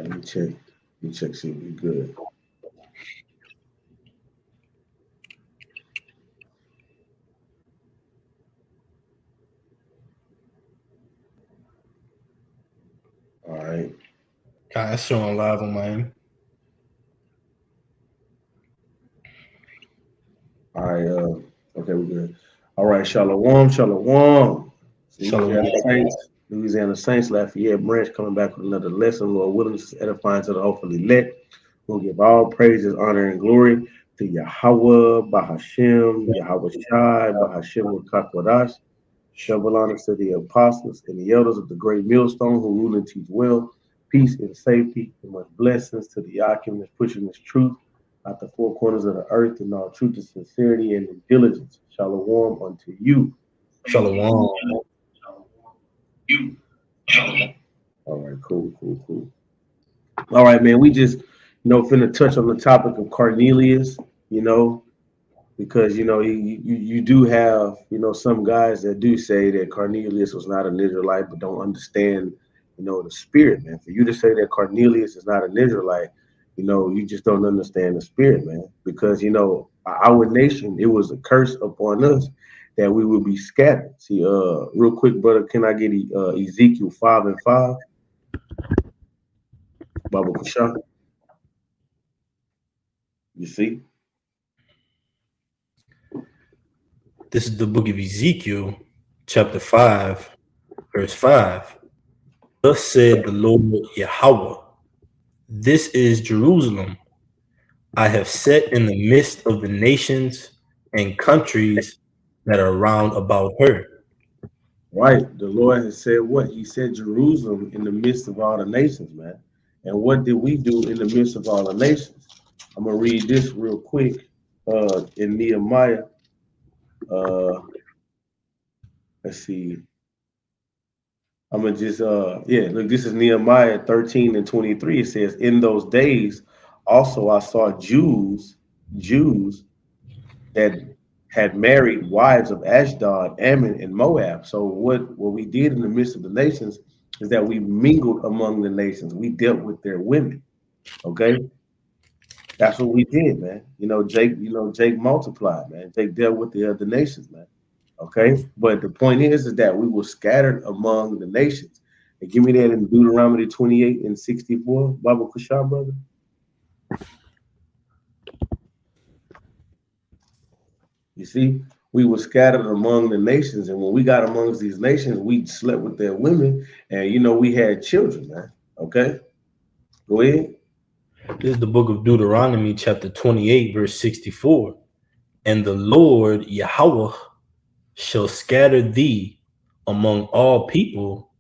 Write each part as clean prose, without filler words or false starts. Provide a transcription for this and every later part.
let me check. Let me check, see if we good. All right. God, it's showing live on my end. All right. Okay, we're good. All right. Shalom. Shalom. Shalom. Louisiana Saints, Lafayette branch coming back with another lesson. Lord willing, this is edifying to the hopefully let. We'll give all praises, honor, and glory to Yahweh, Bahashem, Yahweh Shai, Bahashem Kakwadash. Double honors to the apostles and the elders of the great millstone who rule and teach well, peace and safety, and much blessings to the Akim that's pushing this truth out the four corners of the earth in all truth and sincerity and in diligence. Shalom unto you. Shalom. All right, cool. All right, man. We just, finna touch on the topic of Cornelius, because you do have some guys that do say that Cornelius was not an Israelite, but don't understand the spirit, man. For you to say that Cornelius is not an Israelite, you just don't understand the spirit, man. Because our nation, it was a curse upon us that we would be scattered. See, real quick, brother, can I get Ezekiel 5:5? Baba Kusha, you see? This is the book of Ezekiel, chapter 5, verse 5. Thus said the Lord Yahweh, this is Jerusalem. I have set in the midst of the nations and countries that are round about her. Right. The Lord has said what? He said Jerusalem in the midst of all the nations, man. And what did we do in the midst of all the nations? I'm gonna read this real quick in Nehemiah. Let's see. I'm gonna just look, this is Nehemiah 13 and 23. It says, in those days also I saw Jews that had married wives of Ashdod, Ammon, and Moab. So what we did in the midst of the nations is that we mingled among the nations. We dealt with their women. Okay. That's what we did, man. Jake multiplied, man. Jake dealt with the other nations, man. Okay. But the point is that we were scattered among the nations. And give me that in Deuteronomy 28 and 64, Baba Kushar, brother. You see, we were scattered among the nations, and when we got amongst these nations, we slept with their women, and we had children, man. Okay, go ahead. This is the book of Deuteronomy, chapter 28, verse 64. And the Lord Yahweh shall scatter thee among all people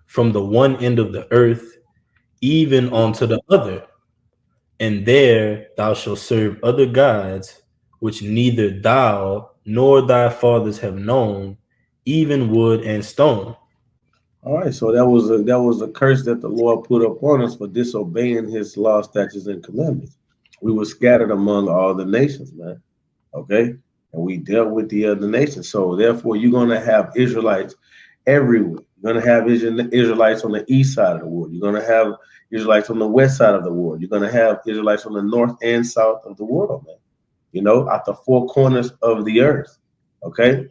from the one end of the earth even unto the other, and there thou shalt serve other gods, which neither thou nor thy fathers have known, even wood and stone. All right, so that was a curse that the Lord put upon us for disobeying His law, statutes, and commandments. We were scattered among all the nations, man. Okay, and we dealt with the other nations. So therefore, you're gonna have Israelites everywhere. You're gonna have Israelites on the east side of the world. You're gonna have Israelites on the west side of the world. You're gonna have Israelites on the north and south of the world, man. At the four corners of the earth. Okay,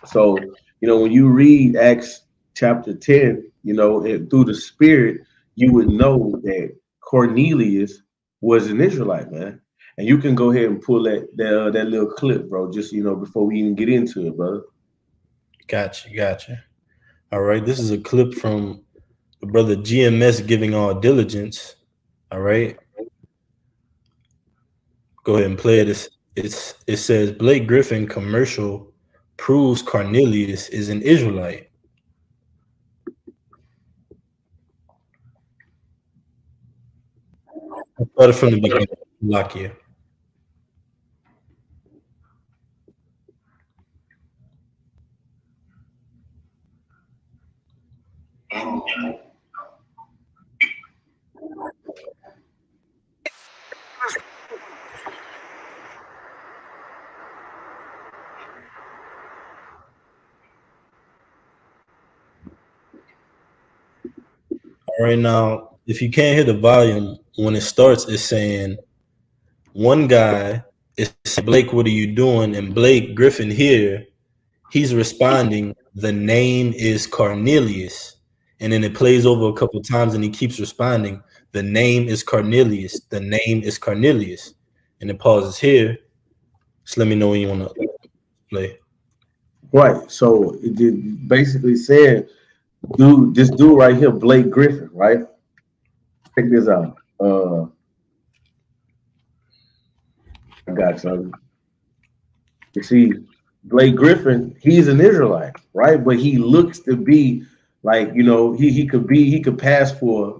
so when you read Acts chapter 10, through the Spirit, you would know that Cornelius was an Israelite, man. And you can go ahead and pull that little clip, bro. Just before we even get into it, brother. Gotcha. All right, this is a clip from the brother GMS giving all diligence. All right, go ahead and play it. It says Blake Griffin commercial proves Cornelius is an Israelite. I started from the beginning. Lakia. All right, now if you can't hear the volume, when it starts, it's saying one guy is saying, Blake, what are you doing? And Blake Griffin here, he's responding, the name is Cornelius. And then it plays over a couple of times and he keeps responding, the name is Cornelius. The name is Cornelius. And it pauses here. Just let me know when you want to play. Right. So it did basically saying, dude, this dude right here, Blake Griffin, right? Check this out. I got something. You see, Blake Griffin, he's an Israelite, right? But he looks to be like, he could pass for,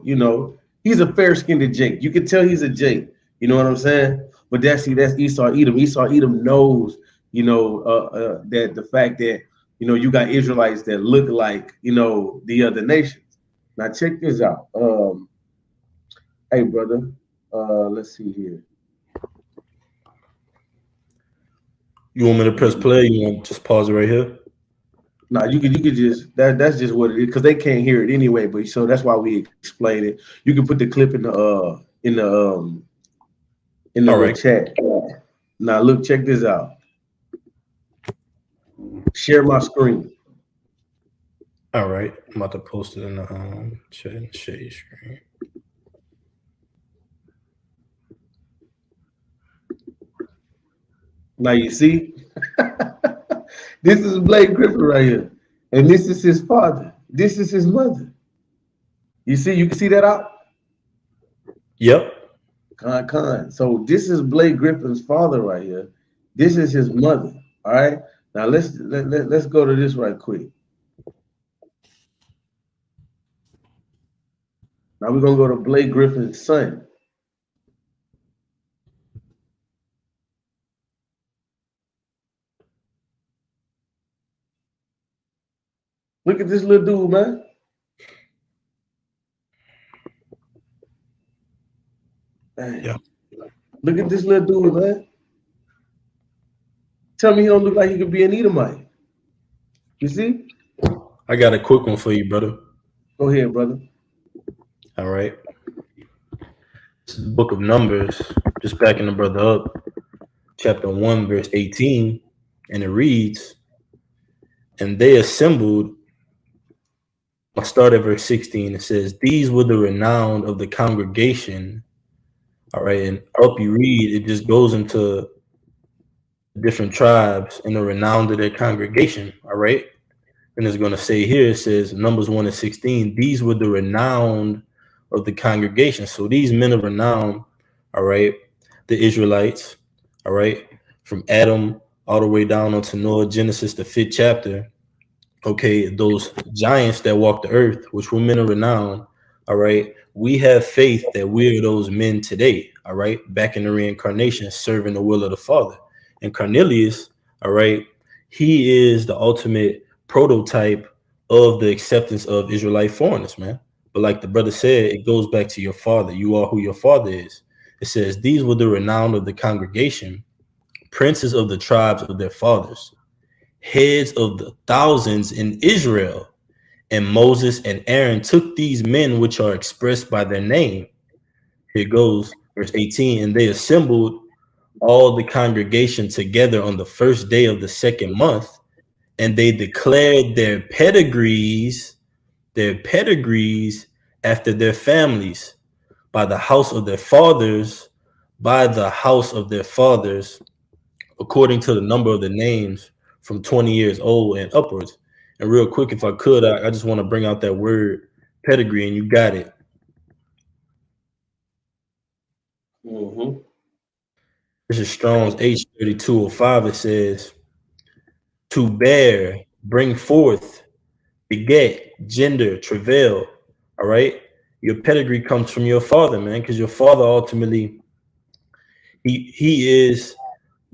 he's a fair-skinned Jake. You can tell he's a Jake. You know what I'm saying? But that's Esau Edom. Esau Edom knows, that the fact that you got Israelites that look like the other nations. Now check this out. Hey brother, let's see here. You want me to press play? You want to just pause it right here? No, you could just that's just what it is because they can't hear it anyway. But so that's why we explain it. You can put the clip in the right. chat. Now look, check this out. Share my screen. All right, I'm about to post it in the chat and share your screen. Now you see, this is Blake Griffin right here, and this is his father. This is his mother. You see, you can see that out. Yep. Con. So this is Blake Griffin's father right here. This is his mother. All right. Now let's go to this right quick. Now we're gonna go to Blake Griffin's son. Look at this little dude, man. Yeah. Look at this little dude, man. Tell me he don't look like he could be an Edomite. You see? I got a quick one for you, brother. Go ahead, brother. All right. This is the book of Numbers, just backing the brother up, chapter 1, verse 18, and it reads, and they assembled. I'll start at verse 16. It says, these were the renown of the congregation. All right, and up you read, it just goes into different tribes and the renown of their congregation. All right, and it's going to say here, it says Numbers 1 and 16, these were the renown of the congregation. So these men of renown, all right, the Israelites, all right, from Adam all the way down onto Noah, Genesis, the 5th chapter. Okay, those giants that walked the earth, which were men of renown, all right, we have faith that we're those men today, all right, back in the reincarnation, serving the will of the Father. And Cornelius, all right, he is the ultimate prototype of the acceptance of Israelite foreigners, man. But like the brother said, it goes back to your father. You are who your father is. It says, these were the renown of the congregation, princes of the tribes of their fathers, heads of the thousands in Israel. And Moses and Aaron took these men which are expressed by their name. Here goes, verse 18, and they assembled all the congregation together on the first day of the 2nd month, and they declared their pedigrees after their families, by the house of their fathers, according to the number of the names, from 20 years old and upwards. And real quick, if I could, I just want to bring out that word pedigree, and you got it. Mm-hmm. This is Strong's H3205. It says, to bear, bring forth, beget, gender, travail. All right. Your pedigree comes from your father, man, because your father ultimately, he is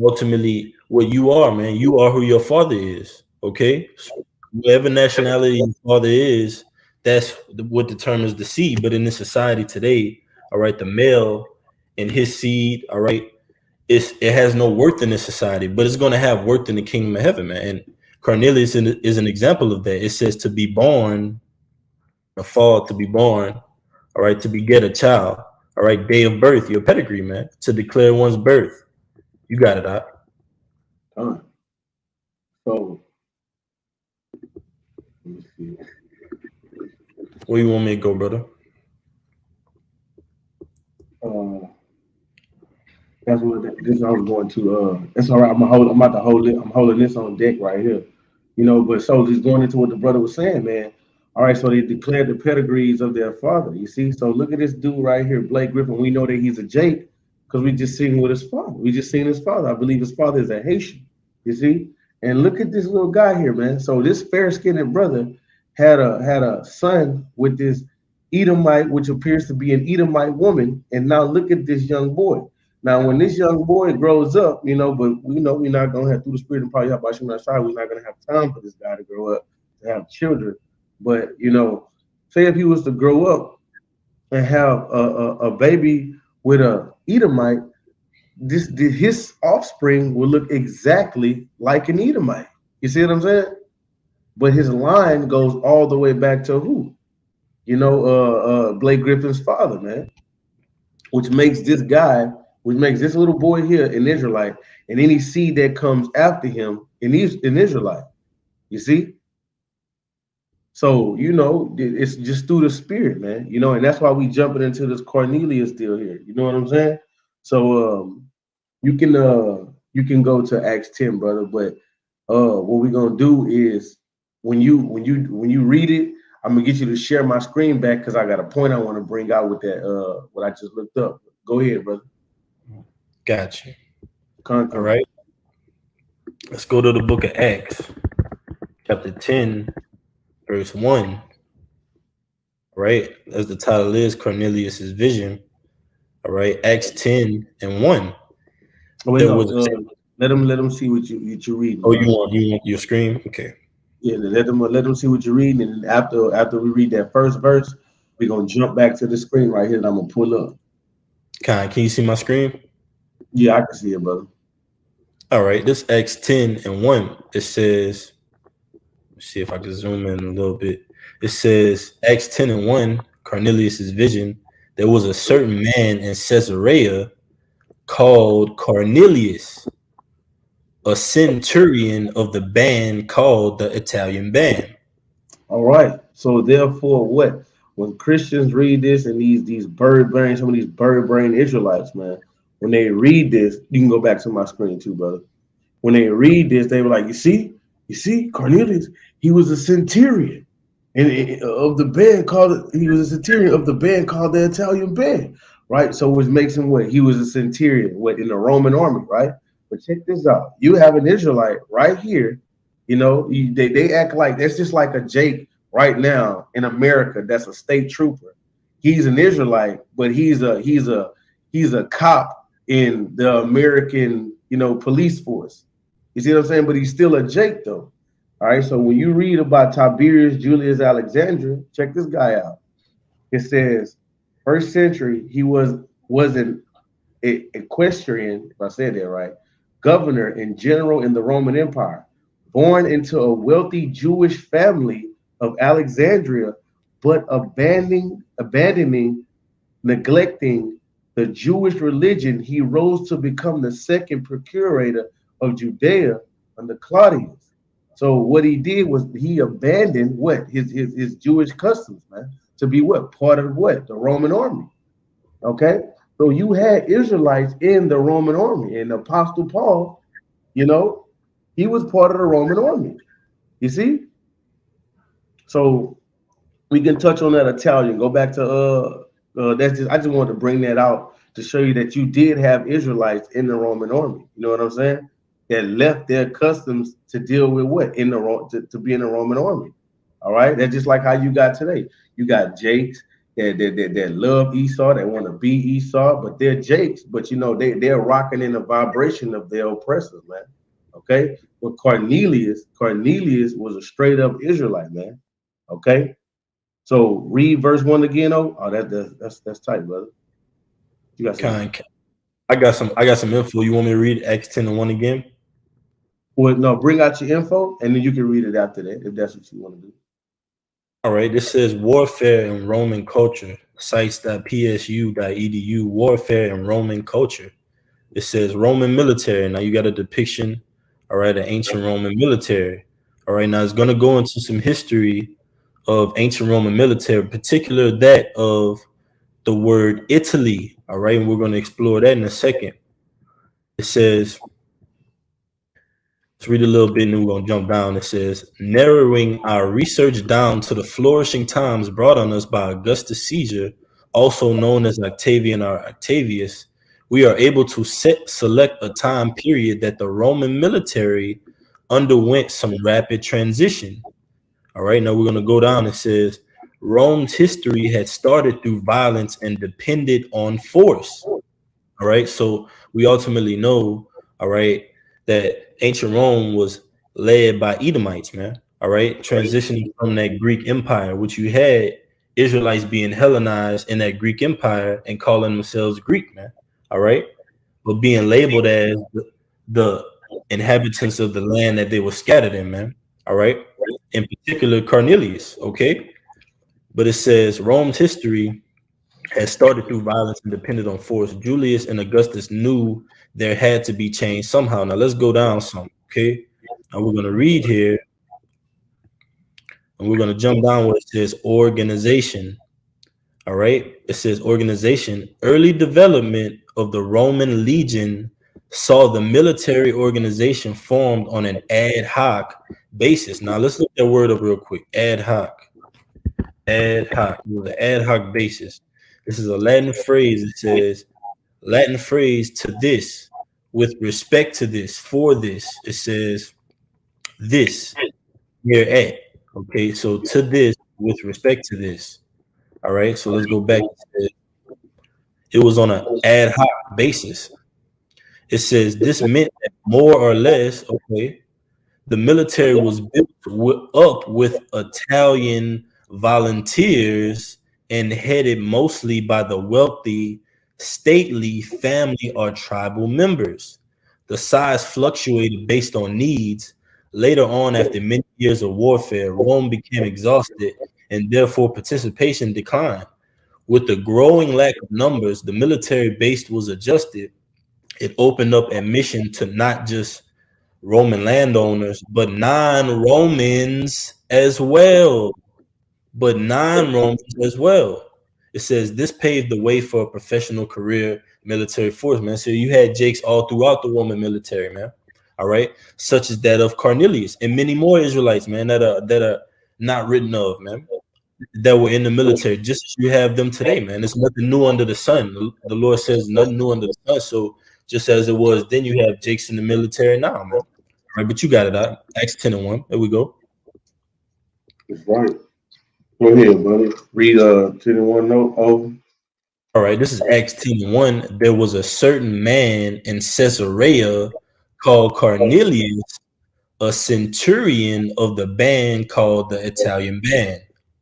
ultimately what you are, man. You are who your father is. Okay. So whatever nationality your father is, that's what determines the seed. But in this society today, all right, the male and his seed, all right, it has no worth in this society, but it's going to have worth in the kingdom of heaven, man. And Cornelius is an example of that. It says to be born, a fall to be born, all right, to beget a child, all right, day of birth, your pedigree, man, to declare one's birth. You got it, out. So let me see. Where you want me to go, brother? That's what this I was going to. That's all right. I'm about to hold it. I'm holding this on deck right here. But so just going into what the brother was saying, man. All right, so they declared the pedigrees of their father. You see, so look at this dude right here, Blake Griffin. We know that he's a Jake because we just seen with his father. We just seen his father. I believe his father is a Haitian. You see, and look at this little guy here, man. So this fair-skinned brother had a son with this Edomite, which appears to be an Edomite woman, and now look at this young boy. Now, when this young boy grows up, but we know we're not gonna have through the spirit and probably about you outside. We're not gonna have time for this guy to grow up to have children. But say if he was to grow up and have a baby with a Edomite, his offspring will look exactly like an Edomite. You see what I'm saying? But his line goes all the way back to who? Blake Griffin's father, man. Which makes this little boy here an Israelite, and any seed that comes after him an Israelite. You see? So, it's just through the spirit, man. And that's why we jumping into this Cornelius deal here. You know what I'm saying? So you can go to Acts 10, brother, but what we're gonna do is when you read it, I'm gonna get you to share my screen back because I got a point I want to bring out with that what I just looked up. Go ahead, brother. Gotcha. All right. Let's go to the book of Acts, chapter 10, verse 1. Right? As the title is, Cornelius's vision. All right, Acts 10 and 1. Let them see what you're reading. Oh, you want your screen? Okay. Yeah, let them see what you're reading, and after we read that first verse, we're gonna jump back to the screen right here, and I'm gonna pull up. Can you see my screen? Yeah, I can see it, brother. All right, this Acts 10 and 1. It says, let's see if I can zoom in a little bit. It says, Acts 10 and 1, Cornelius's vision. There was a certain man in Caesarea called Cornelius, a centurion of the band called the Italian band. All right. So therefore, what? When Christians read this and these bird brain, some of these bird brain Israelites, man, when they read this, you can go back to my screen too, brother. When they read this, they were like, you see, Cornelius, he was a centurion, and of the band called. He was a centurion of the band called the Italian band, right? So which makes him what? He was a centurion, what, in the Roman army, right? But check this out. You have an Israelite right here. They act like that's just like a Jake right now in America. That's a state trooper. He's an Israelite, but he's a cop in the American police force. You see what I'm saying? But he's still a Jake though. All right. So when you read about Tiberius Julius Alexander, check this guy out. It says, first century, he was an equestrian, if I said that right, governor and general in the Roman Empire, born into a wealthy Jewish family of Alexandria, but abandoning, neglecting the Jewish religion, he rose to become the second procurator of Judea under Claudius. So what he did was he abandoned what his Jewish customs, man, to be what part of what the Roman army. Okay, so you had Israelites in the Roman army, and Apostle Paul, he was part of the Roman army. You see, so we can touch on that Italian. Go back to that's just I just wanted to bring that out to show you that you did have Israelites in the Roman army. You know what I'm saying? That left their customs to deal with what in the to be in the Roman army. All right, that's just like how you got today. You got Jakes that love Esau, that want to be Esau, but they're Jakes. But they're rocking in the vibration of their oppressors, man. Okay, but Cornelius was a straight up Israelite, man. Okay. So read verse 1 again. Oh, that's tight, brother. You got some. I got some info. You want me to read Acts 10 and 1 again? Well, no, bring out your info and then you can read it after that if that's what you want to do. All right. This says warfare in Roman culture. sites.psu.edu, warfare and Roman culture. It says Roman military. Now you got a depiction, all right, an ancient Roman military. All right, now it's going to go into some history of ancient Roman military, in particular that of the word Italy. All right, and we're going to explore that in a second. It says, let's read a little bit and then we're going to jump down. It says, narrowing our research down to the flourishing times brought on us by Augustus Caesar, also known as Octavian or Octavius, we are able to select a time period that the Roman military underwent some rapid transition. All right, now we're going to go down. It says, Rome's history had started through violence and depended on force. All right, so we ultimately know, all right, that ancient Rome was led by Edomites, man. All right, transitioning from that Greek Empire, which you had Israelites being Hellenized in that Greek Empire and calling themselves Greek, man. All right, but being labeled as the inhabitants of the land that they were scattered in, man. All right, in particular Cornelius. Okay, but it says Rome's history had started through violence and depended on force. Julius and Augustus knew there had to be change somehow. Now let's go down some, okay? And we're going to read here, and we're going to jump down where it says organization. All right, it says organization. Early development of the Roman legion saw the military organization formed on an ad hoc basis. Now let's look that word up real quick. Ad hoc. Ad hoc. The ad hoc basis. This is a Latin phrase. It says Latin phrase to this, with respect to this, for this. It says this, here at. Okay, so to this, with respect to this. All right, so let's go back. It was on an ad hoc basis. It says this meant that more or less, okay, the military was built up with Italian volunteers and headed mostly by the wealthy, stately family or tribal members. The size fluctuated based on needs. Later on, after many years of warfare, Rome became exhausted and therefore participation declined. With the growing lack of numbers, the military base was adjusted. It opened up admission to not just Roman landowners, but non-Romans as well. But non-Romans as well. It says this paved the way for a professional career military force, man. So you had Jakes all throughout the Roman military, man. All right, such as that of Cornelius and many more Israelites, man, that are not written of, man, that were in the military, just as you have them today, man. There's nothing new under the sun. The Lord says nothing new under the sun. So just as it was then, you have Jakes in the military now, man. Right, but you got it out. Acts 10:1. There we go. That's right. Go ahead, buddy. Read 10:1 note over. All right, this is Acts 10:1. There was a certain man in Caesarea called Cornelius, a centurion of the band called the Italian band.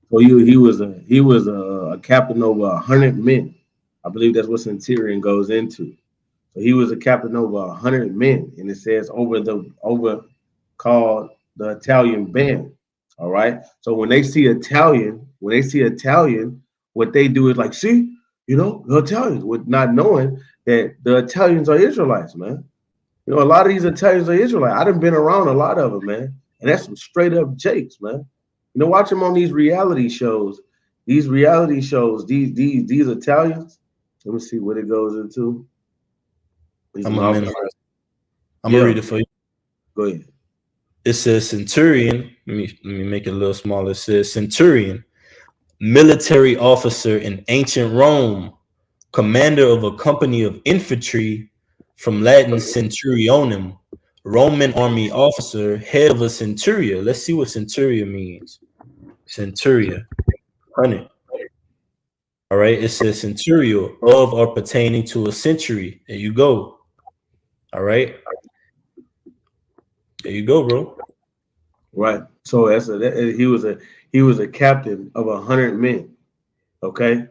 So he was a captain over 100 men. I believe that's what centurion goes into. So he was a captain over 100 men, and it says over called the Italian band. All right. So when they see Italian, what they do is like, see, the Italians, with not knowing that the Italians are Israelites, man. A lot of these Italians are Israelites. I done been around a lot of them, man, and that's some straight up Jakes, man. Watch them on these reality shows. These Italians. Let me see what it goes into. I'm gonna read it for you. Go ahead. It says centurion. Let me make it a little smaller. It says centurion, military officer in ancient Rome, commander of a company of infantry, from Latin centurionum, Roman army officer, head of a centuria. Let's see what centuria means. Centuria, 100. All right, it says centurio, of or pertaining to a century. There you go. All right. There you go, bro. Right. So he was a captain of 100 men. Okay.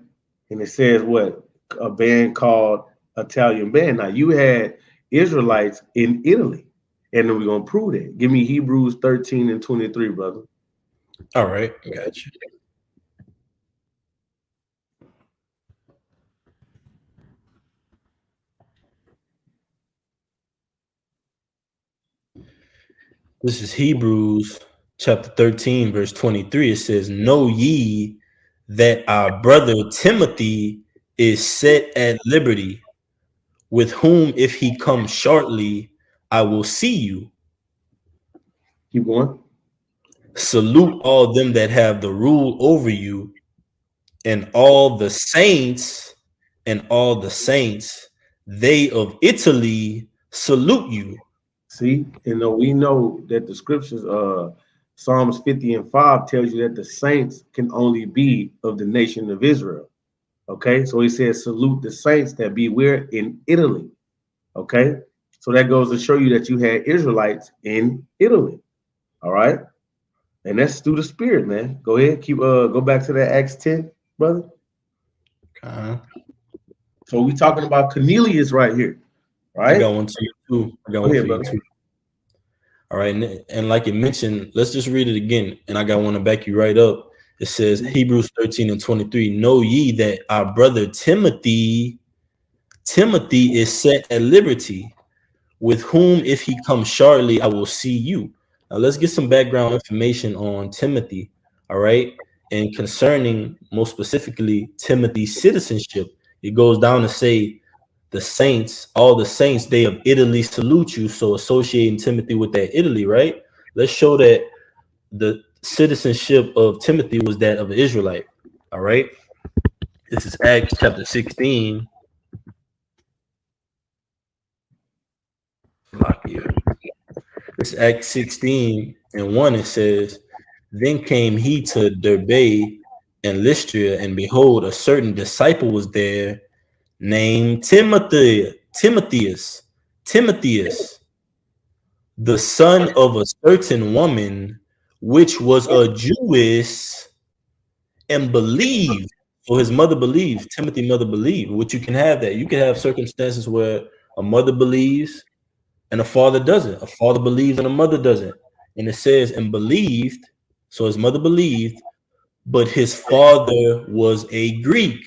And it says what? A band called Italian band. Now you had Israelites in Italy. And then we're gonna prove that. Give me Hebrews 13:23, brother. All right, got you. This is Hebrews chapter 13, verse 23. It says, know ye that our brother Timothy is set at liberty, with whom if he comes shortly, I will see you. Keep going. Salute all them that have the rule over you, and all the saints, they of Italy salute you. See, we know that the scriptures, Psalms 50:5 tells you that the saints can only be of the nation of Israel. Okay, so he says, salute the saints that be where in Italy. Okay, so that goes to show you that you had Israelites in Italy. All right, and that's through the Spirit, man. Go ahead, go back to that Acts 10, brother. Okay. So we talking about Cornelius right here, right? I got one too. I got one for you too. All right, and like it mentioned, let's just read it again, and I got one to back you right up. It says Hebrews 13:23. Know ye that our brother Timothy is set at liberty, with whom if he comes shortly, I will see you. Now let's get some background information on Timothy. All right, and concerning most specifically Timothy's citizenship, it goes down to say the saints, all the saints, they of Italy salute you. So associating Timothy with that Italy, right? Let's show that the citizenship of Timothy was that of an Israelite. All right. This is Acts chapter 16. It's Acts 16:1. It says, then came he to Derbe and Lystra, and behold, a certain disciple was there named Timotheus, the son of a certain woman, which was a Jewess, and believed. So his mother believed. Timothy's mother believed. Which you can have that. You can have circumstances where a mother believes and a father doesn't. A father believes and a mother doesn't. And it says, and believed. So his mother believed, but his father was a Greek.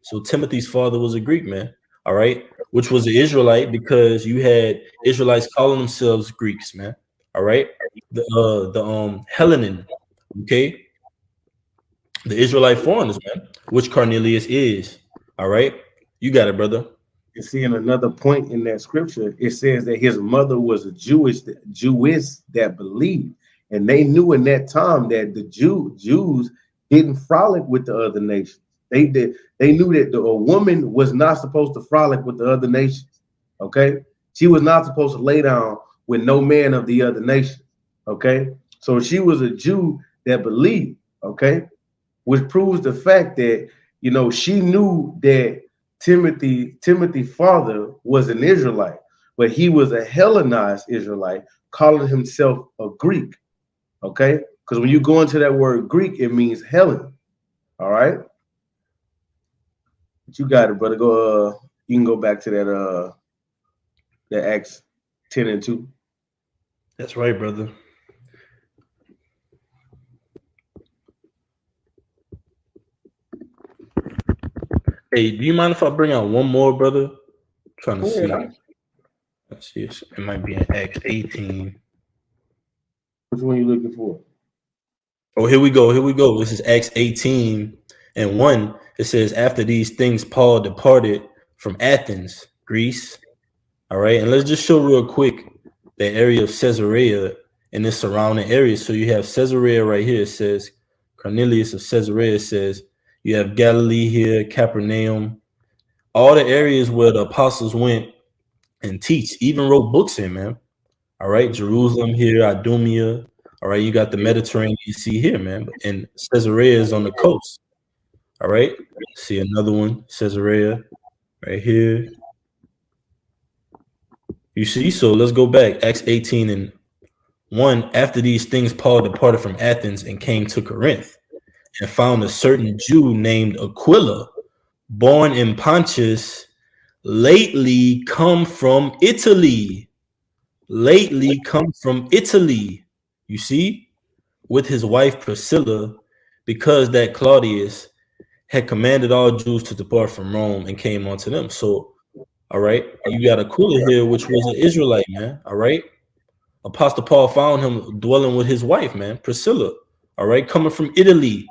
So Timothy's father was a Greek man. All right. Which was an Israelite, because you had Israelites calling themselves Greeks, man. All right. The Hellenic, okay, the Israelite foreigners, man, which Cornelius is. All right, you got it, brother. You see, in another point in that scripture, it says that his mother was a Jewess that believed, and they knew in that time that the Jews didn't frolic with the other nations. They did. They knew that a woman was not supposed to frolic with the other nations. Okay, she was not supposed to lay down with no man of the other nation. Okay, so she was a Jew that believed. Okay, which proves the fact that she knew that Timothy's father was an Israelite, but he was a Hellenized Israelite, calling himself a Greek. Okay, because when you go into that word Greek, it means Hellen. All right, but you got it, brother. Go. You can go back to that Acts 10:2. That's right, brother. Hey, do you mind if I bring out one more, brother? I'm trying to see. Let's see. It might be in Acts 18. Which one are you looking for? Oh, here we go. This is Acts 18:1. It says, after these things, Paul departed from Athens, Greece. All right. And let's just show real quick the area of Caesarea and the surrounding areas. So you have Caesarea right here. It says Cornelius of Caesarea. Says you have Galilee here, Capernaum, all the areas where the apostles went and teach, even wrote books in, man. All right. Jerusalem here, Idumea. All right. You got the Mediterranean Sea here, man. And Caesarea is on the coast. All right. See another one, Caesarea right here. You see, so let's go back. Acts 18:1. After these things, Paul departed from Athens and came to Corinth, and found a certain Jew named Aquila, born in Pontus, lately come from Italy. You see, with his wife Priscilla, because that Claudius had commanded all Jews to depart from Rome and came unto them. So All right. You got Aquila here, which was an Israelite, man. All right. Apostle Paul found him dwelling with his wife, man, Priscilla. All right. Coming from Italy.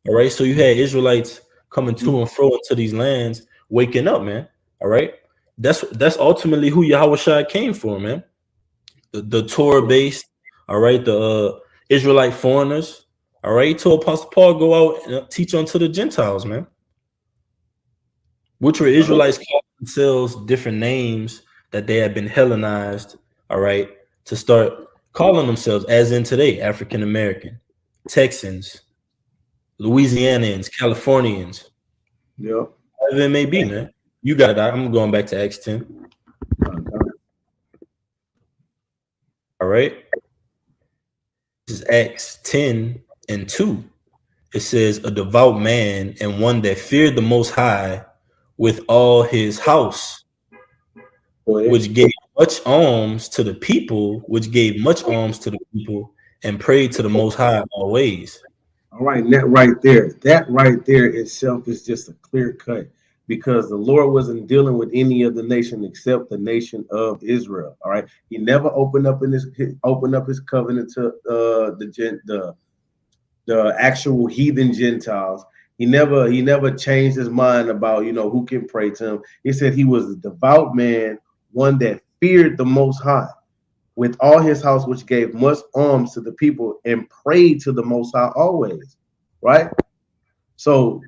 All right. So you had Israelites coming to and fro into these lands, waking up, man. All right. That's ultimately who Yahushua came for, man. The Torah based, all right, the Israelite foreigners. All right. He told Apostle Paul go out and teach unto the Gentiles, man. Which were Israelites calling themselves different names that they had been Hellenized, all right, to start calling themselves, as in today, African American, Texans, Louisianians, Californians, Yep. whatever it may be, man. You got it. I'm going back to Acts 10. All right. This is Acts 10 and 2. It says, a devout man and one that feared the Most High with all his house, which gave much alms to the people, and prayed to the Most High always. All right, that right there itself is just a clear cut, because the Lord wasn't dealing with any other nation except the nation of Israel. All right, He never opened up His covenant to the actual heathen Gentiles. He never changed his mind about who can pray to him. He said he was a devout man, one that feared the Most High with all his house, which gave much alms to the people and prayed to the Most High always. Right? So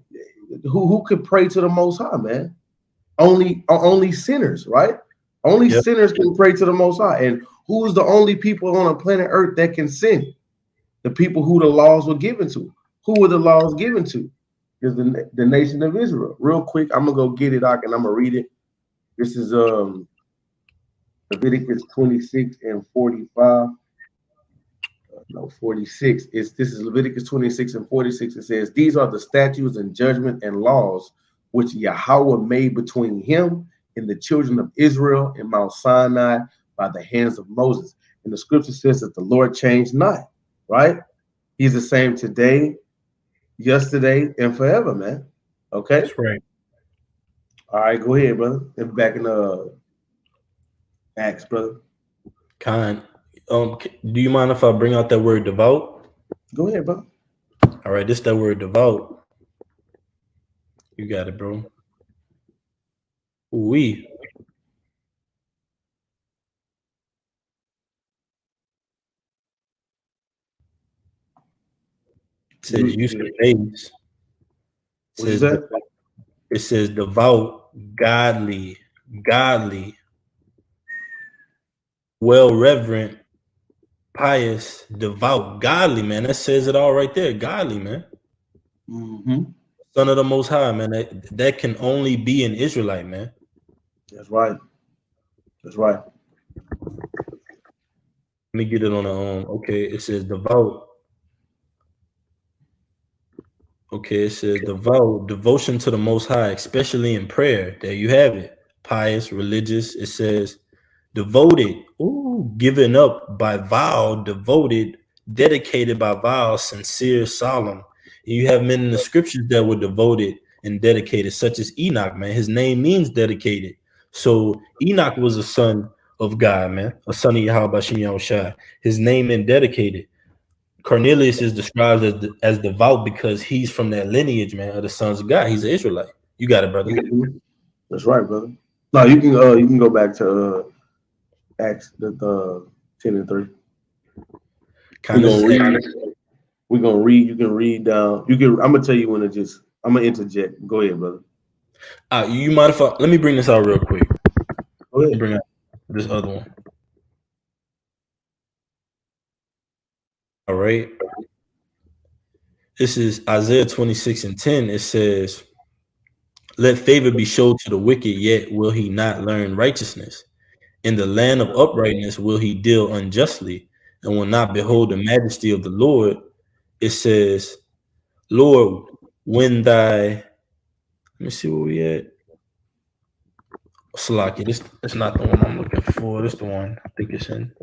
who could pray to the Most High, man? Only sinners, right? Only sinners can pray to the Most High. And who's the only people on planet Earth that can sin? The people who the laws were given to. Who were the laws given to? Is the nation of Israel. Real quick, I'm gonna go get it, Doc, and I'm gonna read it. This is Leviticus 26 and 45. No, 46. This is Leviticus 26 and 46. It says, these are the statutes and judgment and laws which Yahweh made between him and the children of Israel in Mount Sinai by the hands of Moses. And the scripture says that the Lord changed not, right? He's the same today, yesterday, and forever, man. Okay? That's right. All right, go ahead, brother. And back in Acts, brother. Do you mind if I bring out that word devout? Go ahead, brother. All right, this that word devout. You got it, bro. We. It says use of names. It says devout, godly, well reverent, pious, devout, godly, man. That says it all right there. Godly, man. Son of the Most High, man. That can only be an Israelite, man. That's right. That's right. Let me get it on the okay. It says devout. Okay, it says devout, devotion to the Most High, especially in prayer. There you have it. Pious, religious. It says devoted, given up by vow, devoted, dedicated by vow, sincere, solemn. You have men in the scriptures that were devoted and dedicated, such as Enoch, man. His name means dedicated. So Enoch was a son of God, man, a son of Yahweh Bashim Yahushua. His name meant dedicated. Cornelius is described as devout because he's from that lineage, man, of the sons of God. He's an Israelite. You got it, brother. That's right, brother. No, you can go back to Acts the 10 and 3. We're gonna read. You can read down. I'm gonna tell you when I'm gonna interject. Go ahead, brother. You mind if let me bring this out real quick. Go ahead. Bring out this other one. All right. This is Isaiah 26 and 10. It says, let favor be showed to the wicked, yet will he not learn righteousness. In the land of uprightness will he deal unjustly, and will not behold the majesty of the Lord. It says, Lord, when let me see where we at. Salaki, that's not the one I'm looking for. This the one I think it's in.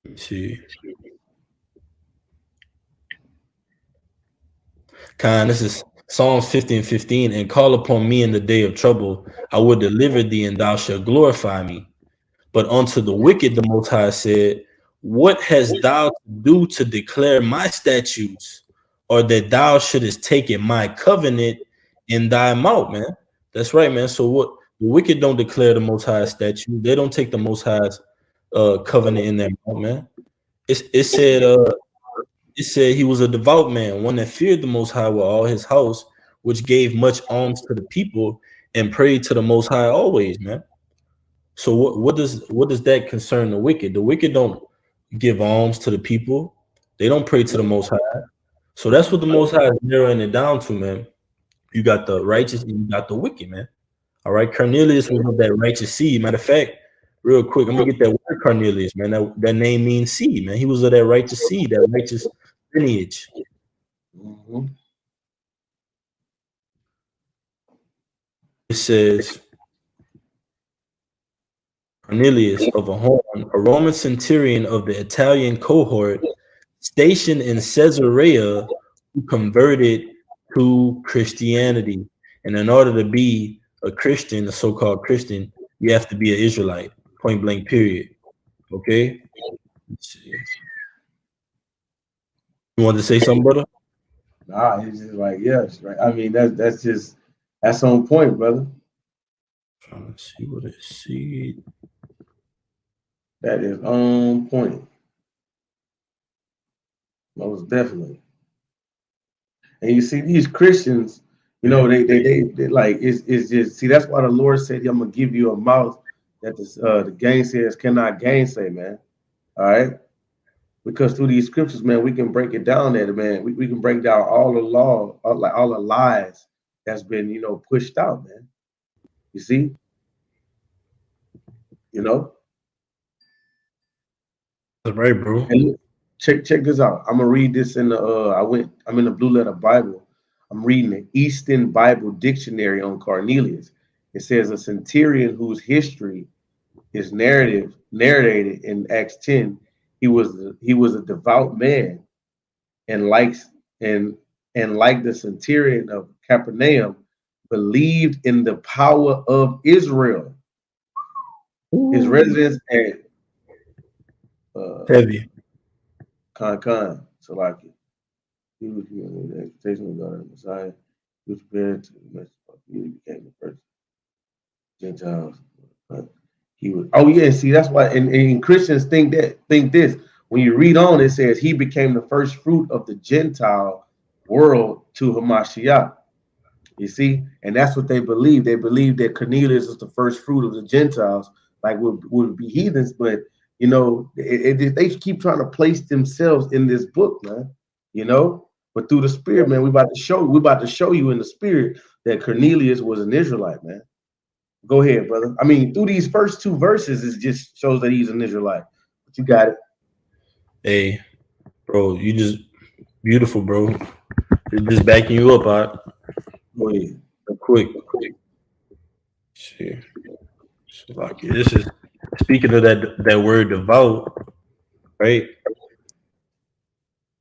Let's see. This is Psalms 50:15, and call upon me in the day of trouble. I will deliver thee, and thou shalt glorify me. But unto the wicked, the Most High said, what hast thou to do to declare my statutes, or that thou shouldest take my covenant in thy mouth, man? That's right, man. So what? The wicked don't declare the Most High statute. They don't take the Most High's covenant in their mouth, man. It said he was a devout man, one that feared the Most High with all his house, which gave much alms to the people and prayed to the Most High always, man. So what does that concern the wicked? The wicked don't give alms to the people. They don't pray to the Most High. So that's what the Most High is narrowing it down to, man. You got the righteous and you got the wicked, man. All right, Cornelius was of that righteous seed. Matter of fact, real quick, I'm gonna get that word Cornelius, man. That name means seed, man. He was of that righteous seed, that righteous lineage. Mm-hmm. It says Cornelius of a Horn, a Roman centurion of the Italian cohort, stationed in Caesarea, who converted to Christianity. And in order to be a Christian, a so-called Christian, you have to be an Israelite. Point blank. Period. Okay. Let's see. You want to say something, brother? Nah, it's just like yes, right. I mean, that's on point, brother. Trying to see what it seed. That is on point. Most definitely. And you see these Christians, you know, they like it's just see that's why the Lord said, I'm gonna give you a mouth that the gainsayers cannot gainsay, man. All right. Because through these scriptures, man, we can break it down there, man. We can break down all the law, all the lies that's been, you know, pushed out, man. You see? You know? That's right, bro. And check this out. I'm gonna read this in the I'm in the Blue Letter Bible. I'm reading the Easton Bible Dictionary on Cornelius. It says a centurion whose history is narrated in Acts 10. He was a devout man and like the centurion of Capernaum, believed in the power of Israel. His residence at Heavy. Con Salaki. He was the expectation of God and Messiah. He was prepared to the message of he became the first Gentiles. He was see that's why and Christians think this. When you read on, it says he became the first fruit of the Gentile world to Hamashiach. You see, and that's what they believe. They believe that Cornelius is the first fruit of the Gentiles, like would be heathens. But you know, they keep trying to place themselves in this book, man. You know, but through the Spirit, man, we about to show you in the Spirit that Cornelius was an Israelite, man. Go ahead, brother. I mean, through these first two verses, it just shows that he's an Israelite. But you got it. Hey, bro, you just beautiful, bro. Just backing you up, Go ahead. Quick. See. So like this is speaking of that word devout, right?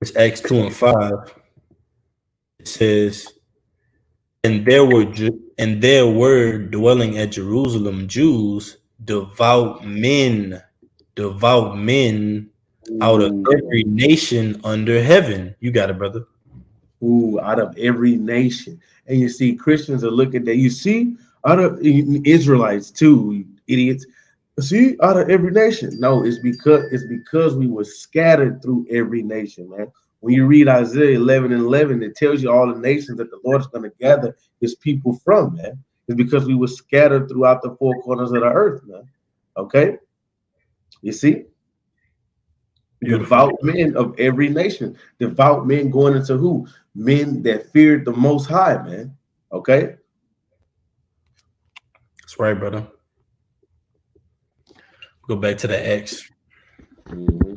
It's Acts 2:5. It says, and there were dwelling at Jerusalem Jews, devout men out of every nation under heaven. You got it, brother. Out of every nation. And you see, Christians are looking at you see out of Israelites too, you idiots. See, out of every nation. No, it's because we were scattered through every nation, man. When you read Isaiah 11:11, it tells you all the nations that the Lord is going to gather his people from, man. It's because we were scattered throughout the four corners of the earth, man. Okay? You see? Beautiful. Devout men of every nation. Devout men going into who? Men that feared the Most High, man. Okay? That's right, brother. Go back to the Acts. Mm-hmm.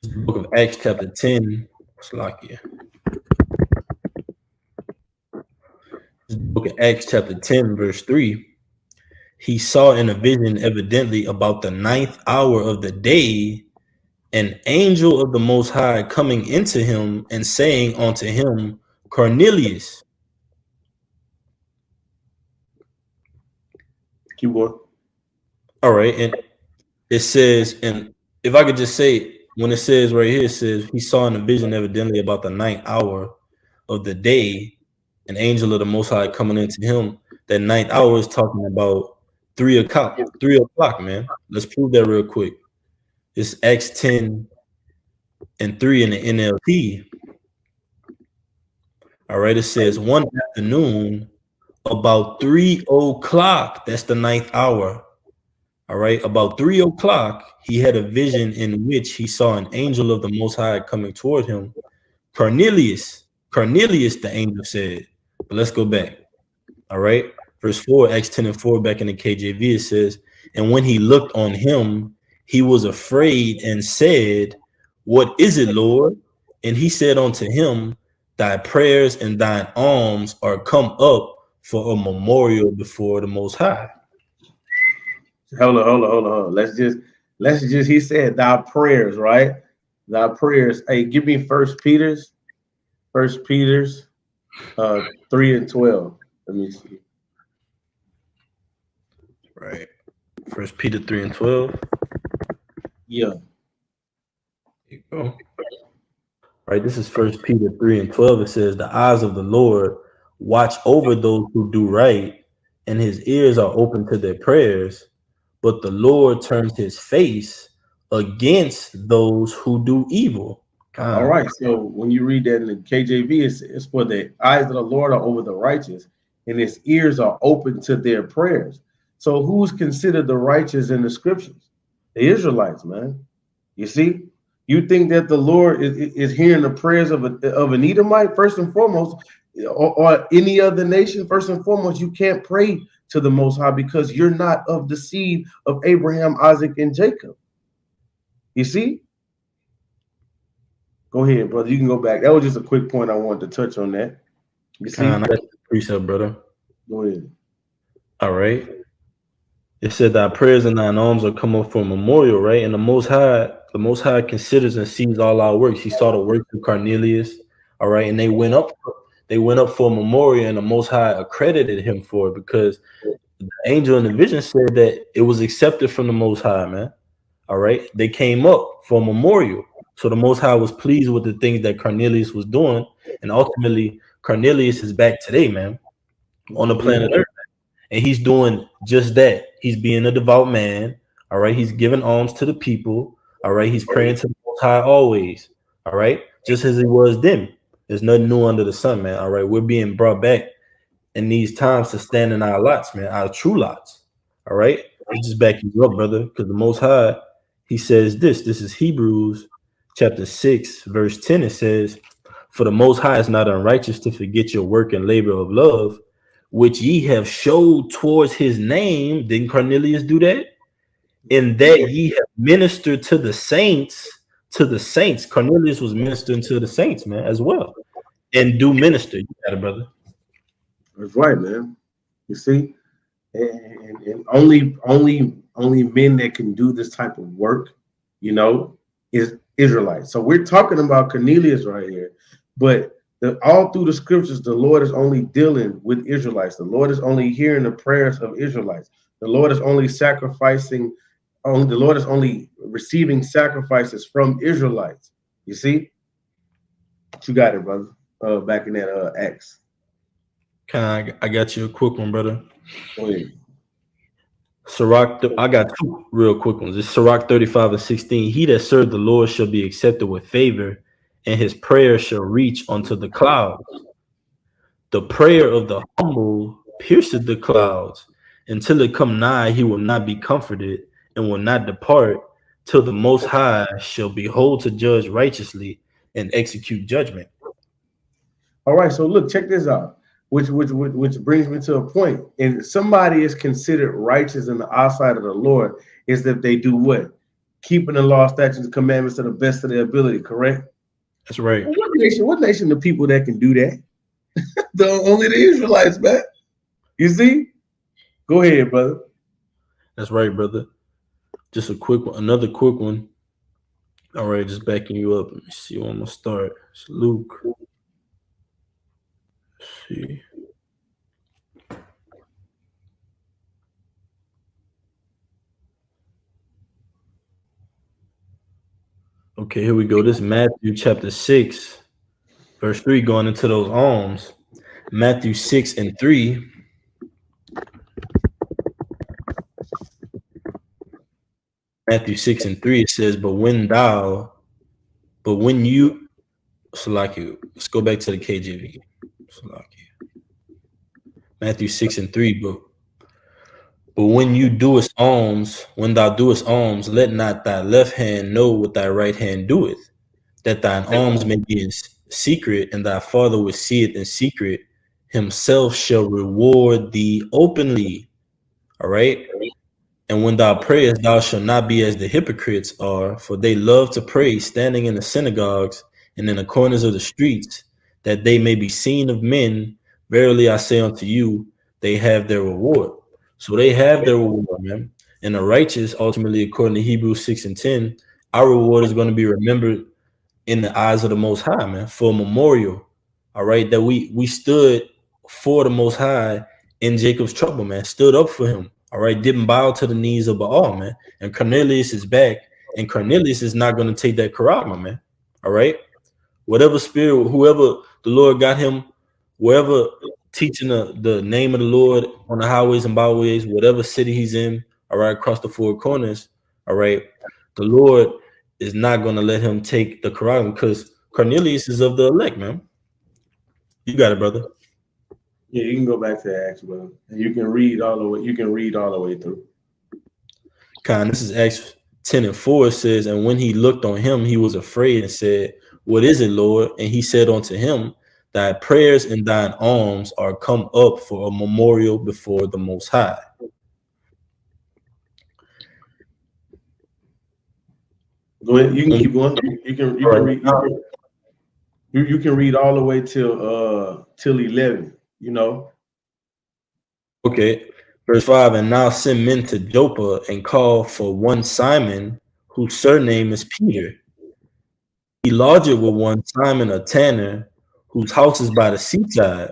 The book of Acts chapter 10. Slovakia. The book of Acts chapter 10, verse 3. He saw in a vision, evidently about the 9th hour of the day, an angel of the Most High coming into him and saying unto him, Cornelius. Keep going. All right, and it says, and if I could just say, when it says right here, it says he saw in a vision evidently about the 9th hour of the day, an angel of the Most High coming into him. That 9th hour is talking about 3 o'clock. 3 o'clock, man. Let's prove that real quick. It's Acts 10:3 in the NLT. All right, it says one afternoon about 3 o'clock. That's the 9th hour. All right, about 3 o'clock, he had a vision in which he saw an angel of the Most High coming toward him. Cornelius, Cornelius, the angel said. But let's go back. All right, verse 4, Acts 10:4, back in the KJV, it says, and when he looked on him, he was afraid and said, what is it, Lord? And he said unto him, thy prayers and thine alms are come up for a memorial before the Most High. Hold on. Let's just, he said, thy prayers, right? Thy prayers. Hey, give me First Peter's 3:12. Let me see. Right. First Peter 3:12. Yeah. There you go. Right. This is First Peter 3:12. It says, the eyes of the Lord watch over those who do right, and his ears are open to their prayers. But the Lord turns his face against those who do evil. All right. So when you read that in the KJV, it's for the eyes of the Lord are over the righteous, and his ears are open to their prayers. So who's considered the righteous in the scriptures? The Israelites, man. You see, you think that the Lord is hearing the prayers of an Edomite first and foremost, or any other nation first and foremost? You can't pray to the Most High because you're not of the seed of Abraham, Isaac, and Jacob. You see? Go ahead, brother. You can go back. That was just a quick point I wanted to touch on that. You see? That's the precept, brother. Go ahead. All right. It said thy prayers and thine alms are come up for a memorial, right? And the Most High considers and sees all our works. He saw the works of Cornelius, all right, and they went up for a memorial, and the Most High accredited him for it because the angel in the vision said that it was accepted from the Most High, man. All right, they came up for a memorial, so the Most High was pleased with the things that Cornelius was doing, and ultimately Cornelius is back today, man, on the planet Earth. And he's doing just that. He's being a devout man. All right. He's giving alms to the people. All right. He's praying to the Most High always. All right. Just as he was then. There's nothing new under the sun, man. All right. We're being brought back in these times to stand in our lots, man. Our true lots. All right. Let's just back you up, brother. Because the Most High, he says this. This is Hebrews chapter 6, verse 10. It says, for the Most High is not unrighteous to forget your work and labor of love, which ye have showed towards his name. Didn't Cornelius do that? In that ye have ministered to the saints. Cornelius was ministering to the saints, man, as well. And do minister. You got it, brother. That's right, man. You see? And only men that can do this type of work, you know, is Israelites. So we're talking about Cornelius right here, but all through the scriptures, the Lord is only dealing with Israelites. The Lord is only hearing the prayers of Israelites. The Lord is only sacrificing. The Lord is only receiving sacrifices from Israelites. You see? You got it, brother. Back in that Acts. I got you a quick one, brother. Go ahead. Sirach, I got two real quick ones. It's Sirach 35:16. He that served the Lord shall be accepted with favor, and his prayer shall reach unto the clouds. The prayer of the humble pierceth the clouds. Until it come nigh, he will not be comforted and will not depart till the Most High shall behold to judge righteously and execute judgment. All right, so look, check this out. Which brings me to a point. And somebody is considered righteous in the eyesight of the Lord is that they do what? Keeping the law, statutes, and commandments to the best of their ability, correct? That's right. What nation the people that can do that? Only the Israelites, man. You see? Go ahead, brother. That's right, brother. Just a quick one, another quick one. All right, just backing you up. Let me see where I'm gonna start. It's Luke. Let's see. Okay, here we go. This is Matthew chapter 6, verse 3, going into those alms. Matthew 6 and 3. Matthew 6 and 3, it says, but when you, Salaki, let's go back to the KJV. Salaki. Matthew 6 and 3, but when thou doest alms, let not thy left hand know what thy right hand doeth, that thine alms may be in secret, and thy Father which seeth in secret himself shall reward thee openly. All right. And when thou prayest, thou shalt not be as the hypocrites are, for they love to pray standing in the synagogues and in the corners of the streets, that they may be seen of men. Verily I say unto you, they have their reward. So they have their reward, man. And the righteous, ultimately, according to Hebrews 6 and 10, our reward is going to be remembered in the eyes of the Most High, man, for a memorial. All right, that we stood for the Most High in Jacob's trouble, man. Stood up for him. All right, didn't bow to the knees of Baal, man. And Cornelius is back, and Cornelius is not going to take that karama, man. All right, whatever spirit, whoever the Lord got him, wherever teaching the name of the Lord on the highways and byways, whatever city he's in, all right, across the four corners, all right, the Lord is not going to let him take the Quran because Cornelius is of the elect, man. You got it, brother. Yeah, you can go back to Acts, brother, and you can read all the way. You can read all the way through. This is Acts 10 and 4. It says, and when he looked on him, he was afraid and said, what is it, Lord? And he said unto him, thy prayers and thine alms are come up for a memorial before the Most High. Go ahead. You can keep going. You can read. You can read all the way till 11. You know. Okay. Verse 5, and now send men to Joppa and call for one Simon, whose surname is Peter. He lodged with one Simon, a tanner, whose house is by the seaside.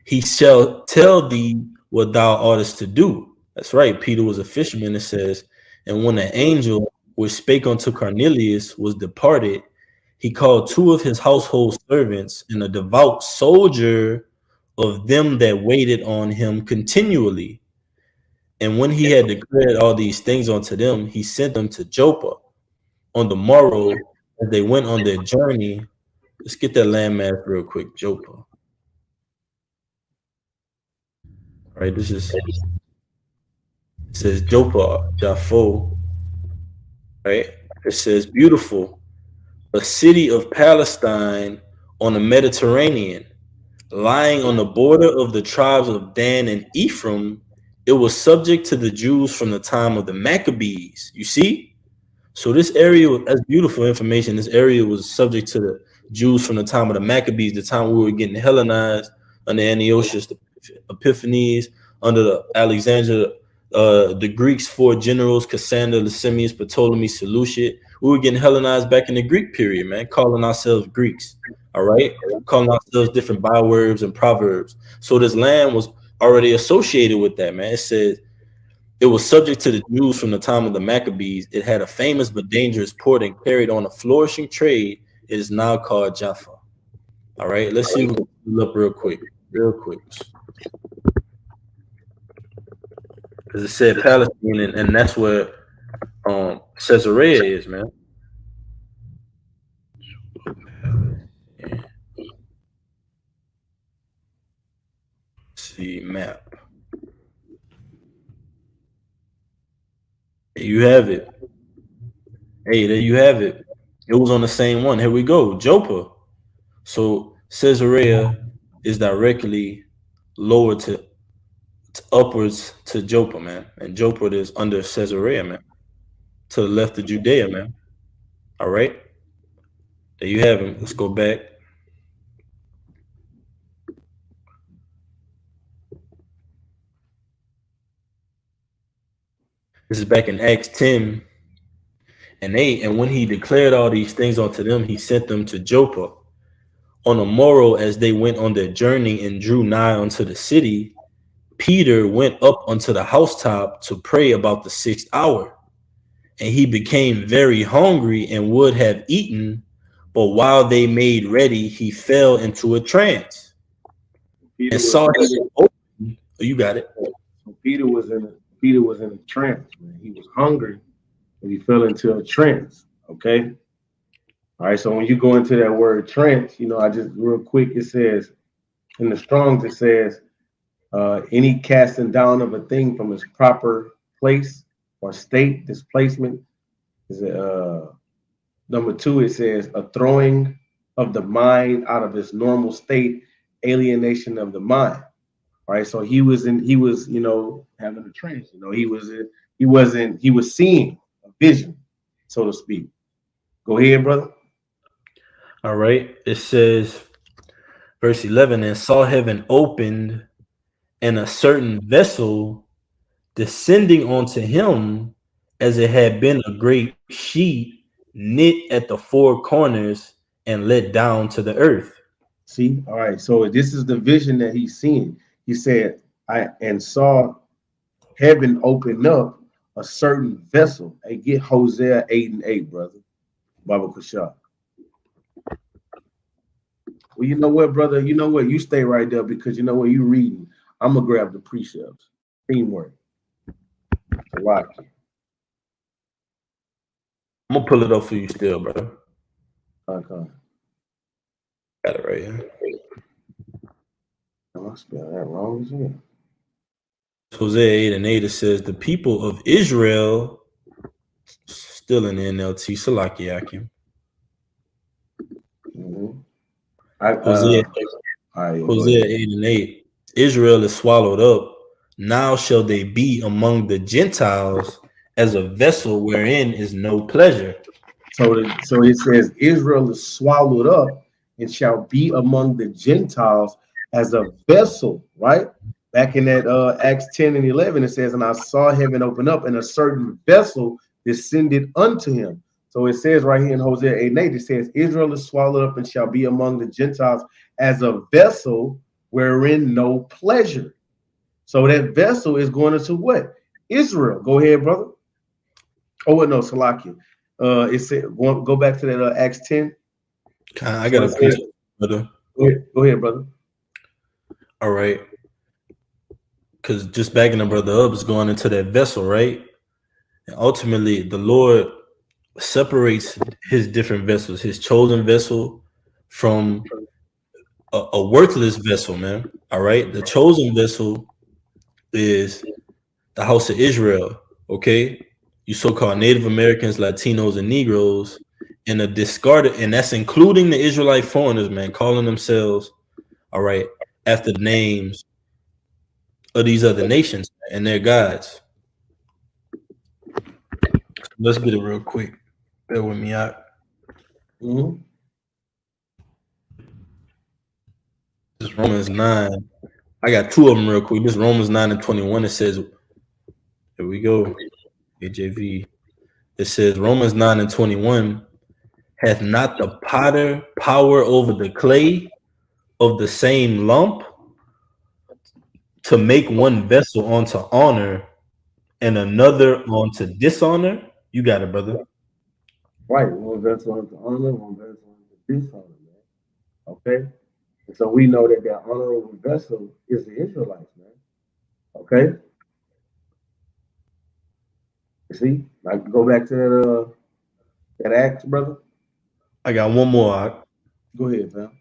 He shall tell thee what thou oughtest to do. That's right. Peter was a fisherman, it says. And when the angel which spake unto Cornelius was departed, he called two of his household servants and a devout soldier of them that waited on him continually. And when he had declared all these things unto them, he sent them to Joppa. On the morrow, as they went on their journey, let's get that landmass real quick, Joppa. Right, this is, it says Joppa, Japho, right? It says beautiful, a city of Palestine on the Mediterranean, lying on the border of the tribes of Dan and Ephraim. It was subject to the Jews from the time of the Maccabees. You see? So this area, that's beautiful information. This area was subject to the Jews from the time of the Maccabees, the time we were getting Hellenized under Antiochus Epiphanes, under the Alexander, the Greeks, four generals, Cassander, Licinius, Ptolemy, Seleucid. We were getting Hellenized back in the Greek period, man, calling ourselves Greeks. All right, calling ourselves different bywords and proverbs. So this land was already associated with that, man. It said it was subject to the Jews from the time of the Maccabees. It had a famous but dangerous port and carried on a flourishing trade. It is now called Jaffa. All right, let's see if we can pull up real quick. Because it said Palestine, and that's where Caesarea is, man. Let's see, map. There you have it. Hey, there you have it. It was on the same one. Here we go, Joppa. So Caesarea is directly lower to upwards to Joppa, man. And Joppa is under Caesarea, man. To the left of Judea, man. All right. There you have him. Let's go back. This is back in Acts 10. And when he declared all these things unto them, he sent them to Joppa. On the morrow, as they went on their journey and drew nigh unto the city, Peter went up unto the housetop to pray about the 6th hour. And he became very hungry and would have eaten, but while they made ready, he fell into a trance. And saw heaven open. Oh, you got it. So Peter was in a trance, man. He was hungry, but he fell into a trance. Okay. All right. So when you go into that word trance, I just real quick, it says in the Strong's, it says any casting down of a thing from its proper place or state, displacement is number 2. It says a throwing of the mind out of its normal state, alienation of the mind. All right, so he was having a trance. He was seeing a vision, so to speak. Go ahead, brother. All right. It says, verse 11, and saw heaven opened, and a certain vessel descending onto him, as it had been a great sheet knit at the 4 corners and let down to the earth. See, all right. So this is the vision that he's seeing. He said, I saw heaven open up, a certain vessel. Hey, get Hosea 8:8, brother. Baba Kashah. Well, you know what, brother? You know what? You stay right there because you know what? You reading. I'm gonna grab the precepts. Teamwork. Watch. I'm gonna pull it up for you still, brother. Okay. Got it right here. I spell that wrong as well. Hosea 8:8, it says, the people of Israel, still in the NLT, Salaki Akim. Hosea 8:8, Israel is swallowed up. Now shall they be among the Gentiles as a vessel wherein is no pleasure. So it says Israel is swallowed up and shall be among the Gentiles as a vessel, right? Back in that Acts 10:11, it says, and I saw heaven open up and a certain vessel descended unto him. So it says right here in Hosea 8:8, it says, Israel is swallowed up and shall be among the Gentiles as a vessel wherein no pleasure. So that vessel is going into what? Israel. Go ahead, brother. Oh, what? No, Salakia. It said, go back to that Acts 10. I got a piece, brother. Go ahead, brother. All right. Because just backing the brother up is going into that vessel, right? And ultimately, the Lord separates his different vessels, his chosen vessel from a worthless vessel, man. All right. The chosen vessel is the house of Israel. Okay. You so-called Native Americans, Latinos, and Negroes, and a discarded, and that's including the Israelite foreigners, man, calling themselves, all right, after the names of these other nations and their gods. Let's get it real quick. Bear with me out. Mm-hmm. This is Romans 9. I got 2 of them real quick. This is Romans 9:21. It says, here we go. AJV. It says, Romans 9:21, hath not the potter power over the clay of the same lump to make one vessel unto honor and another unto dishonor? You got it, brother. Right. One vessel unto honor, one vessel unto dishonor, man. Okay. And so we know that honorable vessel is the Israelites, man. Okay. You see, I can go back to that Acts, brother. I got one more. Go ahead, fam.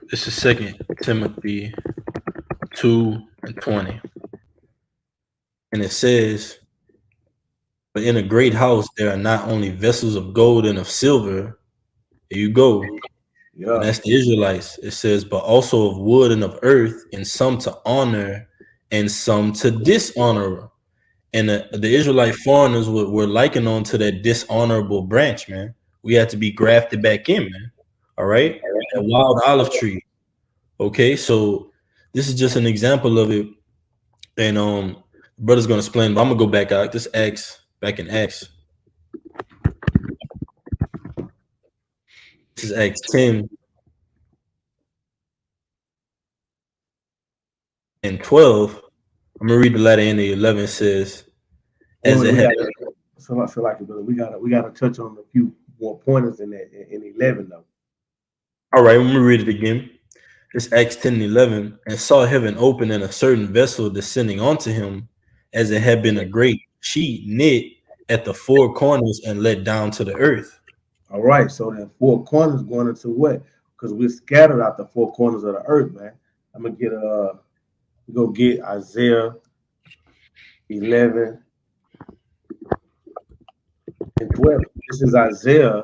This is 2 Timothy 2:20. And it says, but in a great house there are not only vessels of gold and of silver. Here you go. Yeah. And that's the Israelites. It says, but also of wood and of earth, and some to honor and some to dishonor. And the Israelite foreigners were likened on to that dishonorable branch, man. We had to be grafted back in, man. All right. That wild olive tree. Okay. So this is just an example of it. And brother's gonna explain, but I'm gonna go back out. This Acts, back in Acts. This is Acts 10 and 12. I'm gonna read the latter end of 11. It says, as Well, it had. so I feel like it, brother. We gotta touch on a few more pointers in that in 11 though. All right, let me read it again. It's Acts 10 and 11. And saw heaven open and a certain vessel descending onto him, as it had been a great sheet knit at the four corners and let down to the earth. All right, so that four corners going into what? Because we're scattered out the four corners of the earth, man. I'm gonna get Isaiah 11 and 12. This is Isaiah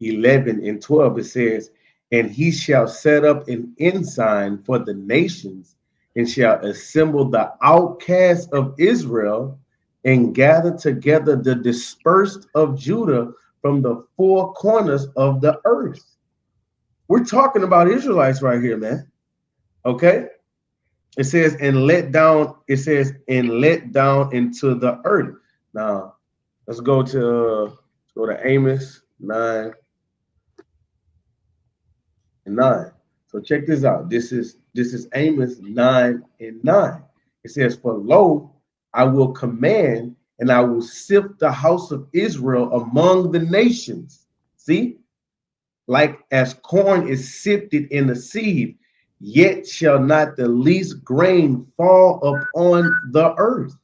11 and 12. It says, and he shall set up an ensign for the nations and shall assemble the outcasts of Israel and gather together the dispersed of Judah from the four corners of the earth. We're talking about Israelites right here, man. Okay. It says, and let down into the earth. Now, let's go to Amos 9 and 9. So check this out. This is Amos 9 and 9. It says, for lo, I will command and I will sift the house of Israel among the nations. See? Like as corn is sifted in the sieve, yet shall not the least grain fall upon the earth.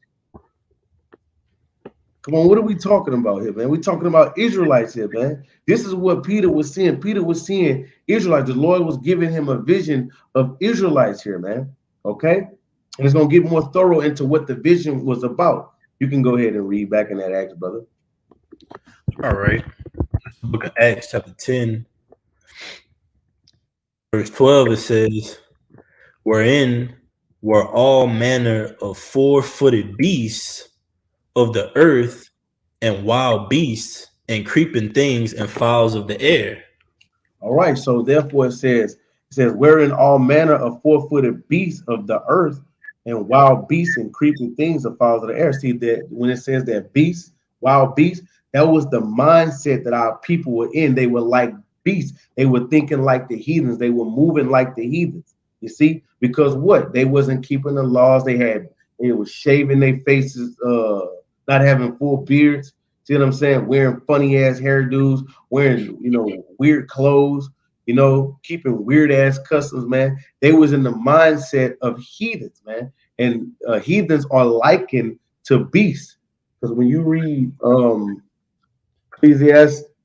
Come on, what are we talking about here, man? We're talking about Israelites here, man. This is what Peter was seeing. Peter was seeing Israelites. The Lord was giving him a vision of Israelites here, man. Okay? And it's going to get more thorough into what the vision was about. You can go ahead and read back in that Acts, brother. All right. Book of Acts, chapter 10, verse 12, it says, wherein were all manner of four-footed beasts of the earth and wild beasts and creeping things and fowls of the air. All right, so therefore it says, wherein all manner of four-footed beasts of the earth and wild beasts and creeping things of fowls of the air. See that when it says that beasts, wild beasts, that was the mindset that our people were in. They were like beasts. They were thinking like the heathens. They were moving like the heathens. You see, because what? They wasn't keeping the laws. They was shaving their faces, not having full beards. See what I'm saying? Wearing funny ass hairdos, wearing, weird clothes, keeping weird ass customs, man. They was in the mindset of heathens, man. And heathens are likened to beasts. Because when you read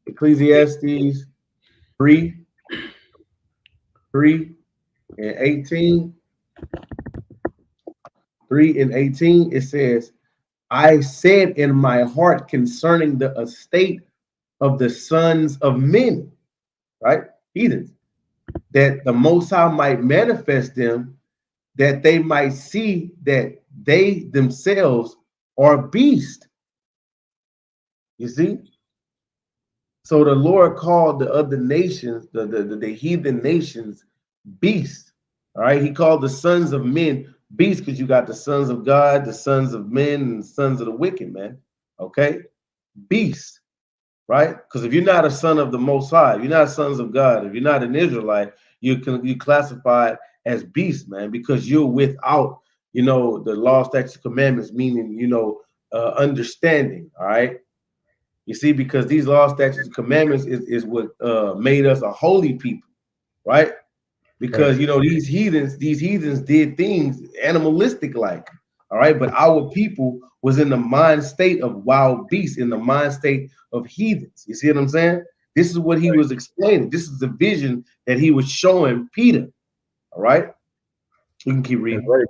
Ecclesiastes 3 and 18, 3 and 18, it says, I said in my heart concerning the estate of the sons of men, right? Heathens, that the Most High might manifest them, that they might see that they themselves are beasts. You see? So the Lord called the other nations, the heathen nations, beasts. All right. He called the sons of men beasts because you got the sons of God, the sons of men, and the sons of the wicked, man. Okay. Beasts. Right? Because if you're not a son of the Most High, if you're not sons of God, if you're not an Israelite, you classified as beasts, man, because you're without, the law, statutes, commandments, meaning, understanding. All right. You see, because these law, statutes, commandments is what made us a holy people, right? Because these heathens did things animalistic like, all right, but our people was in the mind state of wild beasts, in the mind state of heathens. You see what I'm saying? This is what he was explaining. This is the vision that he was showing Peter. All right, we can keep reading. Right,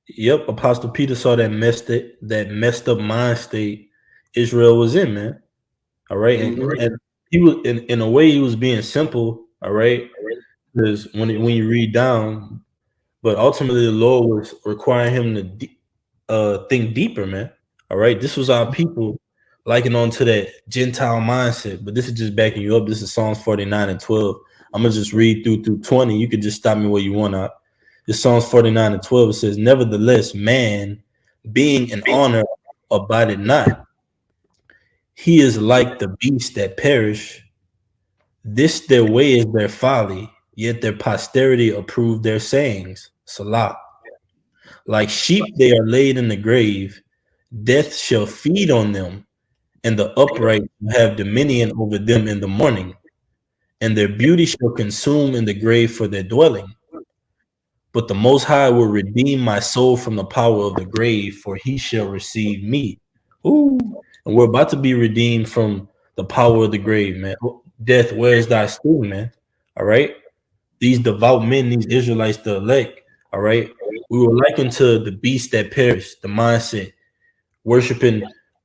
yep, Apostle Peter saw that messed up mind state Israel was in, man. All right, and he was in a way he was being simple. All right, because when you read down, but ultimately the Lord was requiring him to think deeper, man. All right, this was our people liking on to that Gentile mindset, but this is just backing you up. This is Psalms 49 and 12. I'm gonna just read through 20. You can just stop me where you want to. It's Psalms 49 and 12. It says, nevertheless, man being in honor abideth not. He is like the beasts that perish. This their way is their folly, yet their posterity approve their sayings. Salah. Like sheep they are laid in the grave, death shall feed on them, and the upright will have dominion over them in the morning, and their beauty shall consume in the grave for their dwelling. But the Most High will redeem my soul from the power of the grave, for he shall receive me. Ooh. And we're about to be redeemed from the power of the grave, man. Death, where is thy sting, man? All right. These devout men, these Israelites, the elect, all right. We were likened to the beast that perished, the mindset, worshiping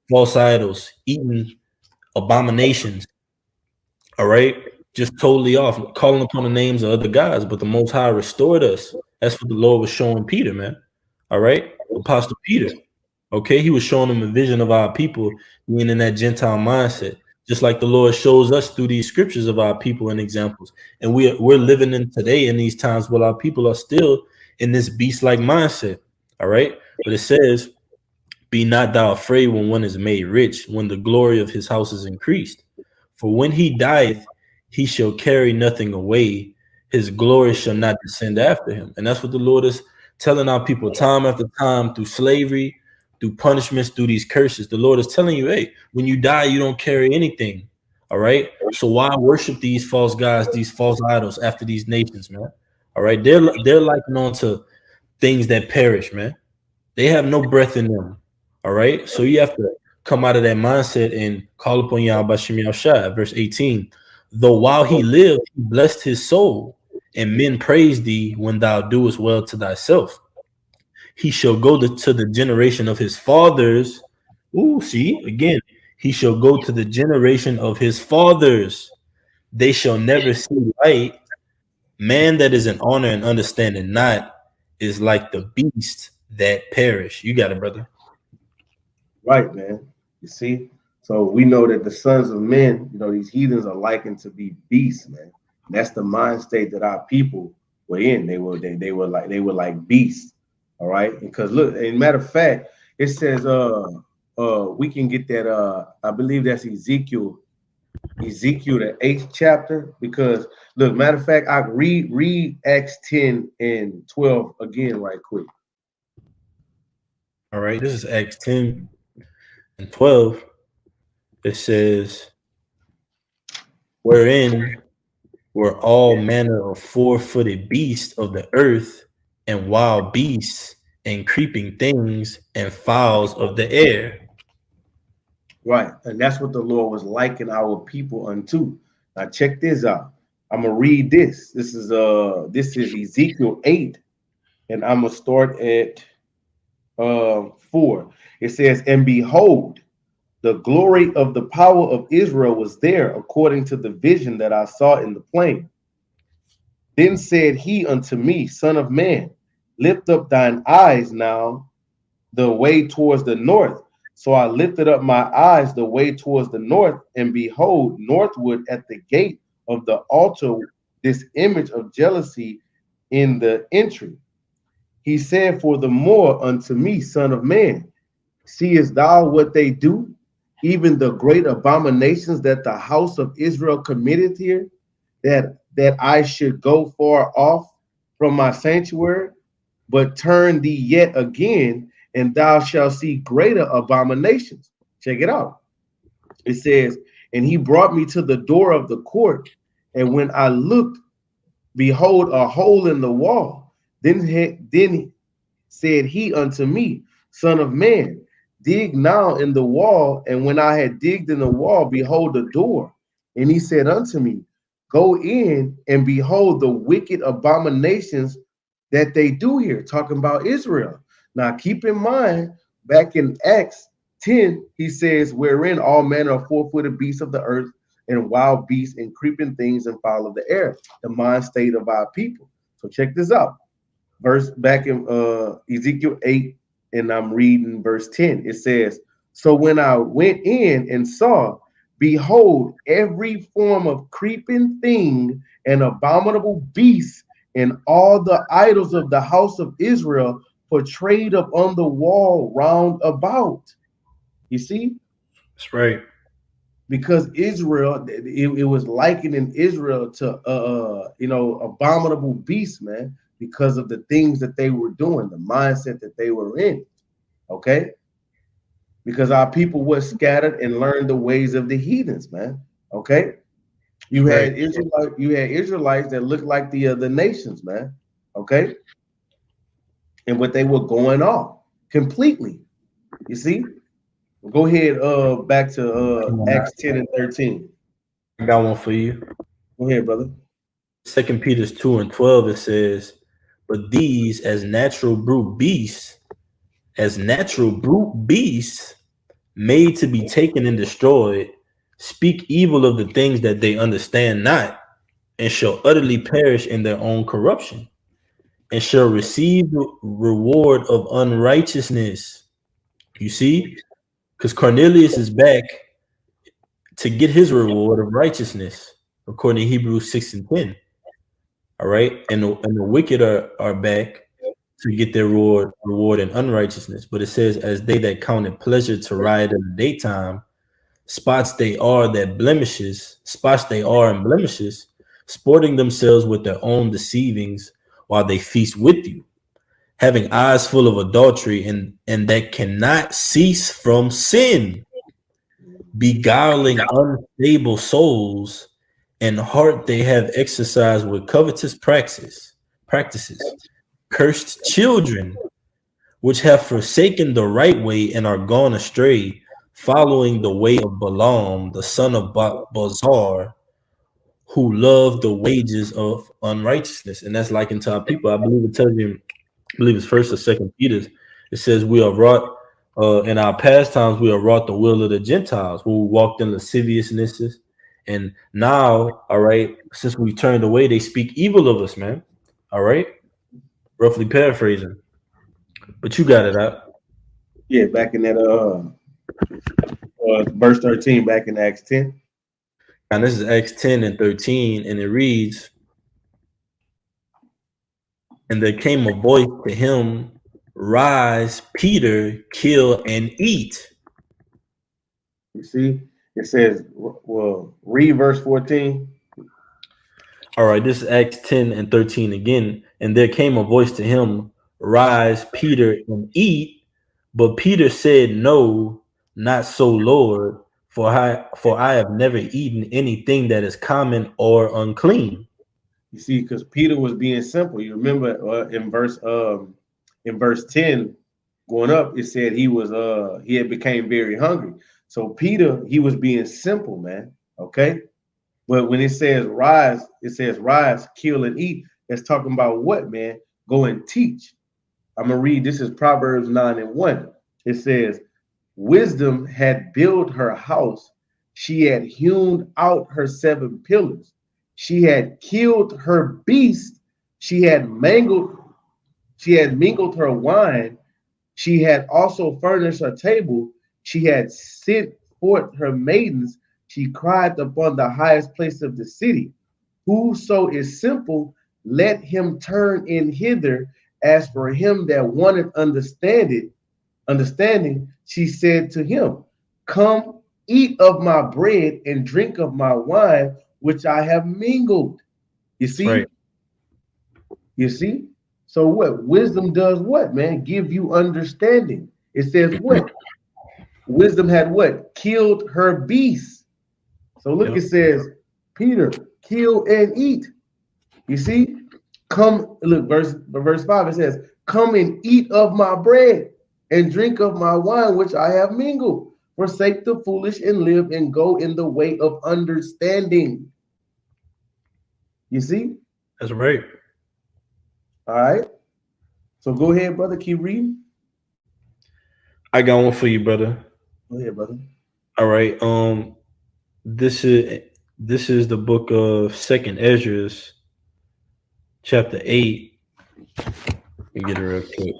false idols, eating abominations, all right, just totally off, calling upon the names of other gods. But the Most High restored us. That's what the Lord was showing Peter, man. All right, Apostle Peter. Okay, he was showing him a vision of our people being in that Gentile mindset, just like the Lord shows us through these scriptures of our people and examples. And we're living in today in these times where our people are still in this beast-like mindset. All right, but it says, "Be not thou afraid when one is made rich, when the glory of his house is increased. For when he dieth, he shall carry nothing away. His glory shall not descend after him." And that's what the Lord is telling our people time after time through slavery, through punishments, through these curses. The Lord is telling you, hey, when you die, you don't carry anything. All right. So why worship these false gods, these false idols after these nations, man? All right. They're likened on to things that perish, man. They have no breath in them. All right. So you have to come out of that mindset and call upon Yahweh Shem Yahushua. Verse 18. Though while he lived, he blessed his soul, and men praise thee when thou doest well to thyself. He shall go to the generation of his fathers. Ooh, see, again, he shall go to the generation of his fathers. They shall never see light. Man that is in honor and understanding not is like the beast that perish. You got it, brother. Right, man. You see? So we know that the sons of men, these heathens are likened to be beasts, man. And that's the mind state that our people were in. They were like beasts. All right. Because look, as a matter of fact, it says we can get that I believe that's Ezekiel the 8th chapter, because look, matter of fact, I read Acts 10 and 12 again right quick. All right, this is Acts 10 and 12. It says, wherein were all manner of four-footed beasts of the earth, and wild beasts, and creeping things, and fowls of the air. Right. And that's what the Lord was liking our people unto. Now check this out. I'm gonna read this. This is Ezekiel 8, and I'm gonna start at 4. It says, "And behold, the glory of the power of Israel was there, according to the vision that I saw in the plain. Then said he unto me, Son of man, lift up thine eyes now the way towards the north. So I lifted up my eyes the way towards the north, and behold, northward at the gate of the altar, this image of jealousy in the entry. He said, For the more unto me, Son of man, seest thou what they do, even the great abominations that the house of Israel committed here, that I should go far off from my sanctuary, but turn thee yet again, and thou shalt see greater abominations." Check it out. It says, "And he brought me to the door of the court, and when I looked, behold, a hole in the wall. Then said he unto me, Son of man, dig now in the wall. And when I had digged in the wall, behold, a door. And he said unto me, Go in, and behold the wicked abominations that they do here," talking about Israel. Now keep in mind, back in Acts 10, he says, "Wherein all manner of four-footed beasts of the earth, and wild beasts, and creeping things, and fowl of the air," the mind state of our people. So check this out. Verse back in Ezekiel 8, and I'm reading verse 10. It says, "So when I went in and saw, behold, every form of creeping thing and abominable beast, and all the idols of the house of Israel portrayed upon the wall round about." You see? That's right. because Israel, it was likening Israel to abominable beasts, man, because of the things that they were doing, the mindset that they were in. Okay, because our people were scattered and learned the ways of the heathens, man. Okay, you had Israelites that looked like the other nations, man. Okay, and what they were going off completely. You see, go ahead. Back to Acts 10 and 13. I got one for you. Go ahead, brother. 2 Peter 2 and 12, it says, but these as natural brute beasts, made to be taken and destroyed, speak evil of the things that they understand not, and shall utterly perish in their own corruption, and shall receive the reward of unrighteousness. You see? Because Cornelius is back to get his reward of righteousness, according to Hebrews 6 and 10. All right, and the wicked are back to get their reward in unrighteousness. But it says, as they that count it pleasure to ride in the daytime, spots they are and blemishes, sporting themselves with their own deceivings while they feast with you, having eyes full of adultery and that cannot cease from sin, beguiling unstable souls, and heart they have exercised with covetous practices, cursed children, which have forsaken the right way and are gone astray, following the way of Balaam, the son of Bozar, who loved the wages of unrighteousness. And that's like into our people. I believe it tells you, I believe it's 1st or 2nd Peter. It says we are wrought in our past times, we are wrought the will of the Gentiles, who walked in lasciviousnesses. And now, all right, since we turned away, they speak evil of us, man. All right, roughly paraphrasing, but you got it out. Yeah, back in that verse 13, back in Acts 10. And this is Acts 10 and 13, and it reads, and there came a voice to him, rise, Peter, kill and eat. You see, it says, well, read verse 14. All right, this is Acts 10 and 13 again. And there came a voice to him, rise, Peter, and eat. But Peter said, no, not so, Lord, for I have never eaten anything that is common or unclean. You see, because Peter was being simple. You remember in verse 10, going up, it said he had became very hungry. So Peter, he was being simple, man. Okay. But when it says rise, kill and eat. That's talking about what, man? Go and teach. I'm going to read. This is Proverbs 9 and 1. It says, wisdom had built her house. She had hewn out her 7 pillars. She had killed her beast. She had mingled her wine. She had also furnished her table. She had sent forth her maidens. She cried upon the highest place of the city. Whoso is simple, let him turn in hither. As for him that wanted understanding, she said to him, come, eat of my bread and drink of my wine, which I have mingled. You see? Right. You see? So what? Wisdom does what, man? Give you understanding. It says what? Wisdom had what? Killed her beast. So look, It says, Peter, kill and eat. You see? Come, look, verse 5, it says, come and eat of my bread and drink of my wine, which I have mingled. Forsake the foolish and live and go in the way of understanding. You see? That's right. All right. So go ahead, brother. Keep reading. I got one for you, brother. Go ahead, brother. All right. This is the book of 2nd Ezra, chapter 8. Let me get it real quick.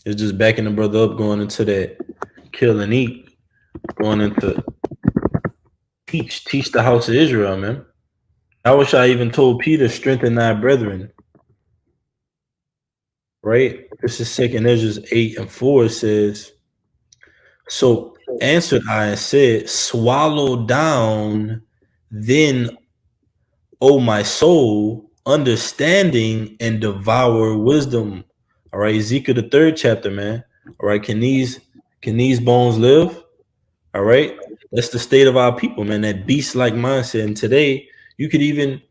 It's just backing the brother up, going into that kill and eat, going into teach the house of Israel, man. I wish I even told Peter, strengthen thy brethren. Right? This is 2nd Ezra 8 and 4. It says, so Answered I and said, swallow down then, O my soul, understanding and devour wisdom. All right, Ezekiel the 3rd chapter, man. All right, can these bones live? All right, that's the state of our people, man. That beast-like mindset. And today, you could even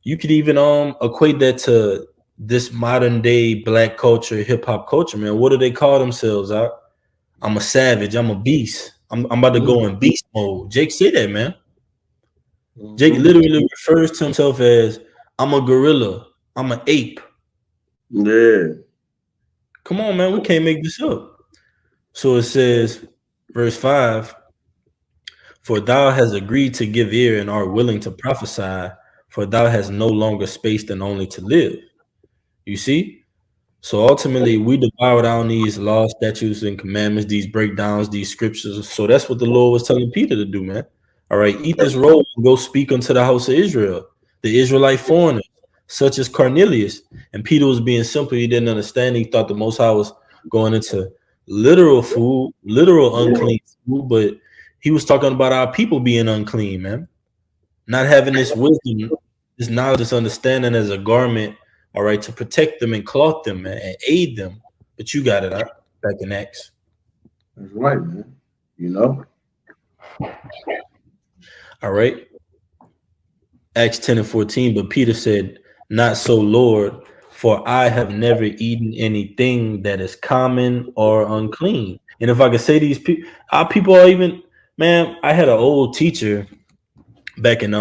equate that to this modern day black culture, hip hop culture, man. What do they call themselves? I'm a savage. I'm a beast. I'm about to go in beast mode. Jake said that, man. Jake literally refers to himself as I'm a gorilla. I'm an ape. Yeah. Come on, man. We can't make this up. So it says, verse 5, for thou hast agreed to give ear and art willing to prophesy, for thou hast no longer space than only to live. You see? So ultimately, we devour down these laws, statutes, and commandments, these breakdowns, these scriptures. So that's what the Lord was telling Peter to do, man. All right, eat this roll and go speak unto the house of Israel, the Israelite foreigners, such as Cornelius. And Peter was being simple. He didn't understand. He thought the Most High was going into literal food, literal unclean food, but he was talking about our people being unclean, man. Not having this wisdom, this knowledge, this understanding as a garment, all right, to protect them and clothe them, man, and aid them. But you got it back in Acts. That's right, man. You know? All right. Acts 10 and 14. But Peter said, not so, Lord, for I have never eaten anything that is common or unclean. And if I could say these people, our people are even, man, I had an old teacher back in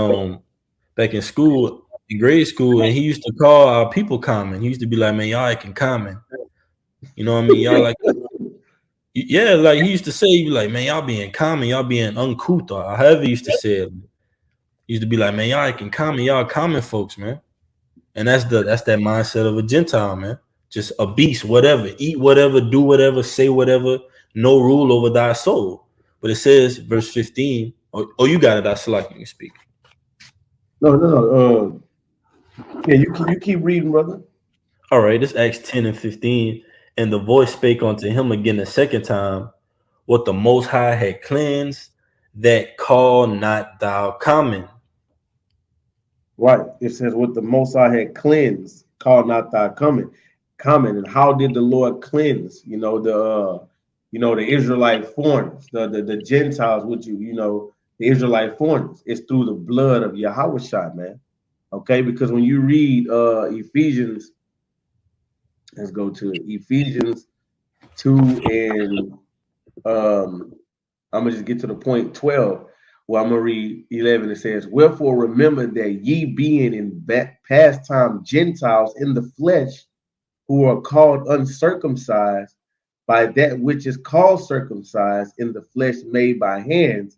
school, in grade school, and he used to call our people common. He used to be like, man, y'all acting common. You know what I mean? Y'all like, yeah, like he used to say, like, man, y'all being common, y'all being uncouth, or however he used to say it. He used to be like, man, y'all acting common, y'all common folks, man. And that's that mindset of a Gentile, man. Just a beast, whatever, eat whatever, do whatever, say whatever, no rule over thy soul. But it says, verse 15. Oh, you got it. I select you speak. No. Yeah, you keep reading, brother. All right, it's Acts 10 and 15. And the voice spake unto him again the second time, what the Most High had cleansed, that call not thou common. Right. It says, what the Most High had cleansed, call not thy common. And how did the Lord cleanse? The Israelite foreigners, the Gentiles, the Israelite foreigners. It's through the blood of Yahweh, man. Okay, because when you read Ephesians, let's go to Ephesians 2 and I'm gonna just get to the point 12. Well, I'm gonna read 11. It says, wherefore remember that ye being in past time Gentiles in the flesh, who are called uncircumcised by that which is called circumcised in the flesh made by hands,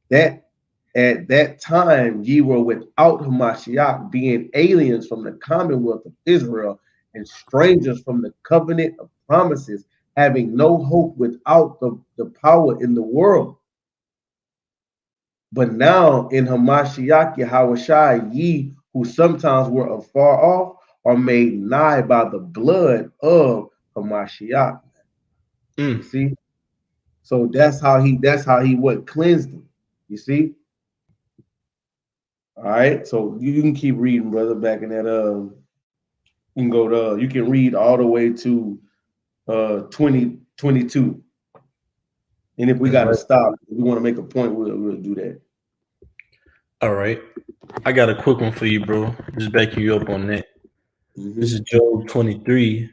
that at that time ye were without Hamashiach, being aliens from the commonwealth of Israel and strangers from the covenant of promises, having no hope without the power in the world. But now in Hamashiach Yahushai, ye who sometimes were afar off are made nigh by the blood of Hamashiach. You see? So that's how he what cleansed them. You see? All right. So you can keep reading, brother, back in that you can go to you can read all the way to 2022. And if we got to stop, if we want to make a point, we'll do that. All right. I got a quick one for you, bro. Just backing you up on that. This is Job 23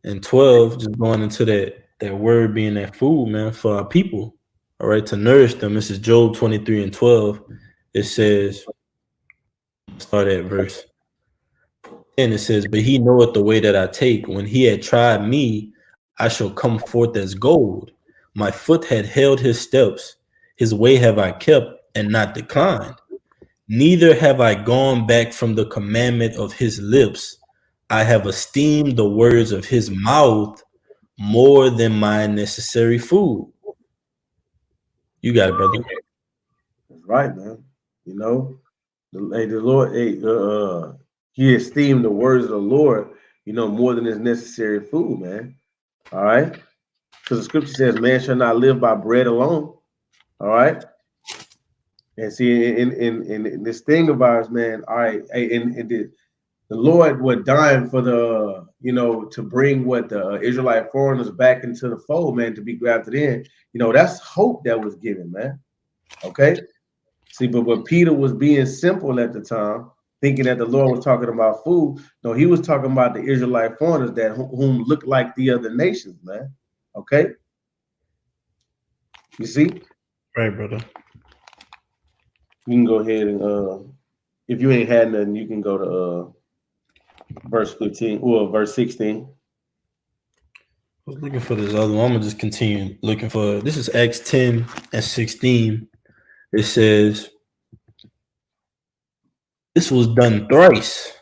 and 12, just going into that word being that food, man, for our people. All right, to nourish them. This is Job 23 and 12. It says, start at verse. And it says, but he knoweth the way that I take. When he had tried me, I shall come forth as gold. My foot had held his steps. His way have I kept and not declined. Neither have I gone back from the commandment of his lips. I have esteemed the words of his mouth more than my necessary food. You got it, brother. That's right, man. The Lord, he esteemed the words of the Lord, more than his necessary food, man. All right. Because the scripture says, man shall not live by bread alone. All right. And see, in this thing of ours, man, all right, and the Lord was dying for the, to bring what the Israelite foreigners back into the fold, man, to be grafted in. That's hope that was given, man. Okay. See, but Peter was being simple at the time, thinking that the Lord was talking about food. No, he was talking about the Israelite foreigners that whom looked like the other nations, man. Okay. You see? Right, brother. You can go ahead and if you ain't had nothing, you can go to verse 15 or verse 16. I was looking for this other one. I'm gonna just continue looking for this is Acts 10 and 16. It says, this was done thrice,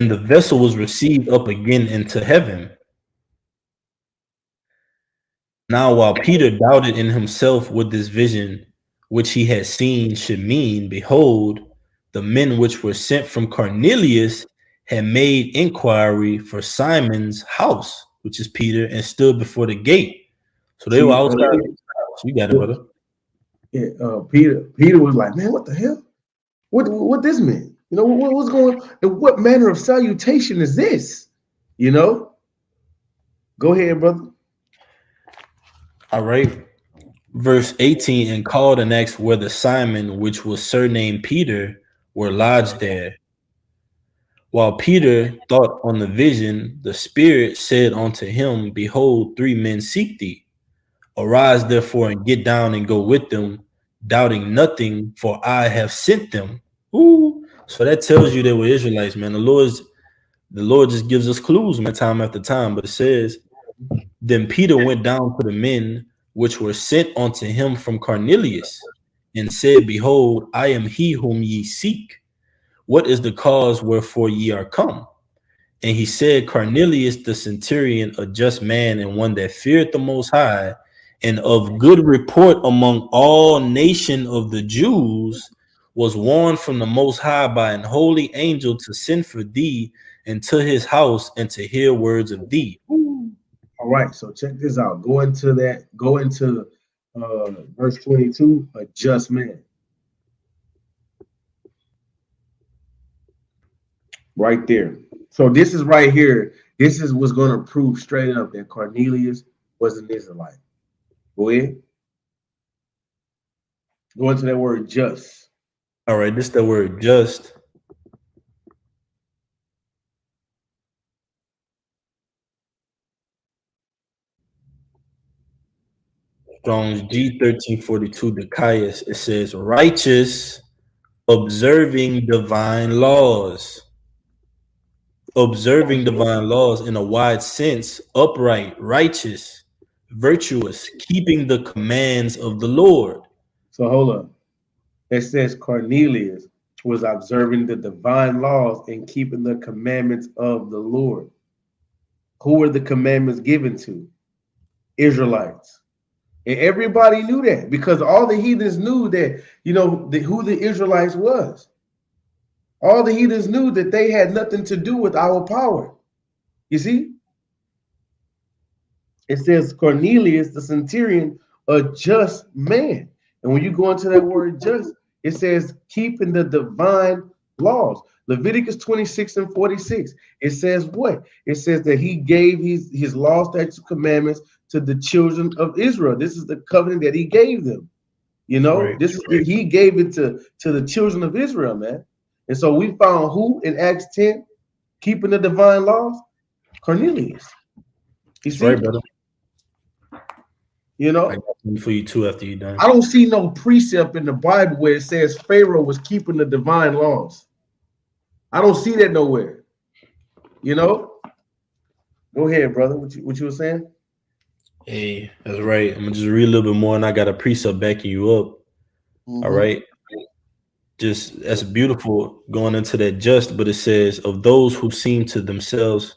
and the vessel was received up again into heaven. Now, while Peter doubted in himself what this vision which he had seen should mean, behold, the men which were sent from Cornelius had made inquiry for Simon's house, which is Peter, and stood before the gate. So they were outside. You got it, brother. Yeah, Peter was like, man, what the hell? What this mean? What's going on? And what manner of salutation is this? Go ahead, brother. All right. Verse 18, and called and asked whether Simon, which was surnamed Peter, were lodged there. While Peter thought on the vision, the Spirit said unto him, behold, 3 men seek thee. Arise therefore and get down and go with them, doubting nothing, for I have sent them. Ooh. So that tells you they were Israelites, man. The Lord just gives us clues, man, time after time. But it says, then Peter went down to the men which were sent unto him from Cornelius, and said, behold, I am he whom ye seek. What is the cause wherefore ye are come? And he said, Cornelius the centurion, a just man, and one that feared the Most High, and of good report among all nation of the Jews, was warned from the Most High by an holy angel to send for thee into his house and to hear words of thee. All right, so check this out. Go into verse 22, a just man. Right there. So this is right here. This is what's going to prove straight up that Cornelius was an Israelite. Go ahead. Go into that word just. All right, this is the word just. Strong's G1342 Decaius, it says righteous, observing divine laws. Observing divine laws in a wide sense, upright, righteous, virtuous, keeping the commands of the Lord. So hold up. It says Cornelius was observing the divine laws and keeping the commandments of the Lord. Who were the commandments given to? Israelites. And everybody knew that because all the heathens knew that, who the Israelites was. All the heathens knew that they had nothing to do with our power. You see? It says Cornelius, the centurion, a just man. And when you go into that word just, it says keeping the divine laws. Leviticus 26 and 46. It says what? It says that he gave his law, statutes, commandments to the children of Israel. This is the covenant that he gave them. Right. He gave it to the children of Israel, man. And so we found who in Acts 10 keeping the divine laws? Cornelius. You see? Right, brother. I got something for you too after you're done. I don't see no precept in the Bible where it says Pharaoh was keeping the divine laws. I don't see that nowhere. Go ahead, brother. What you were saying? Hey, that's right. I'm gonna just read a little bit more, and I got a precept backing you up. Mm-hmm. All right. Just that's beautiful going into that just, but it says of those who seem to themselves.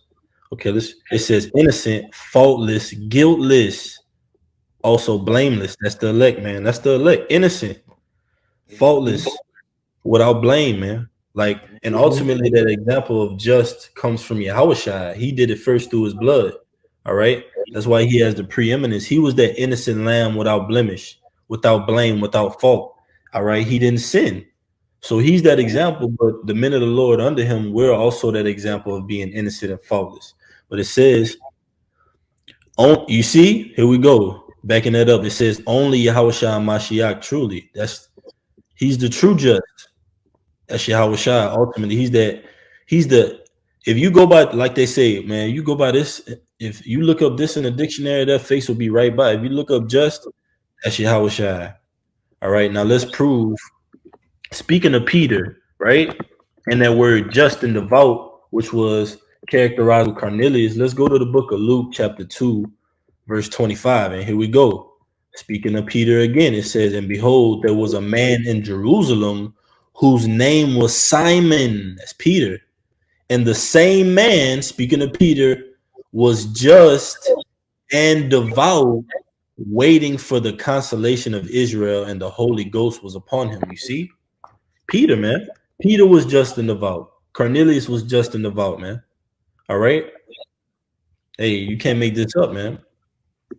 Okay, it says innocent, faultless, guiltless, also blameless. That's the elect, man. That's the elect. Innocent, faultless, without blame, man. Like, and ultimately that example of just comes from Yahushua. He did it first through his blood. All right. That's why he has the preeminence. He was that innocent lamb without blemish, without blame, without fault. All right. He didn't sin. So he's that example. But the men of the Lord under him, we're also that example of being innocent and faultless. But it says, oh, you see, here we go. Backing that up. It says, only Yahushua Mashiach truly. He's the true judge. That's Yahushua. Ultimately, he's the if you go by, like they say, man, you go by this. If you look up this in the dictionary, that face will be right by. If you look up just, that's Yahushua. All right, now let's prove. Speaking of Peter, right, and that word just and devout, which was characterized with Cornelius, let's go to the book of Luke, chapter 2, verse 25. And here we go. Speaking of Peter again, it says, and behold, there was a man in Jerusalem whose name was Simon. That's Peter. And the same man, speaking of Peter, was just and devout, waiting for the consolation of Israel, and the Holy Ghost was upon him. You see? Peter, man. Peter was just and devout. Cornelius was just and devout, man. All right? Hey, you can't make this up, man.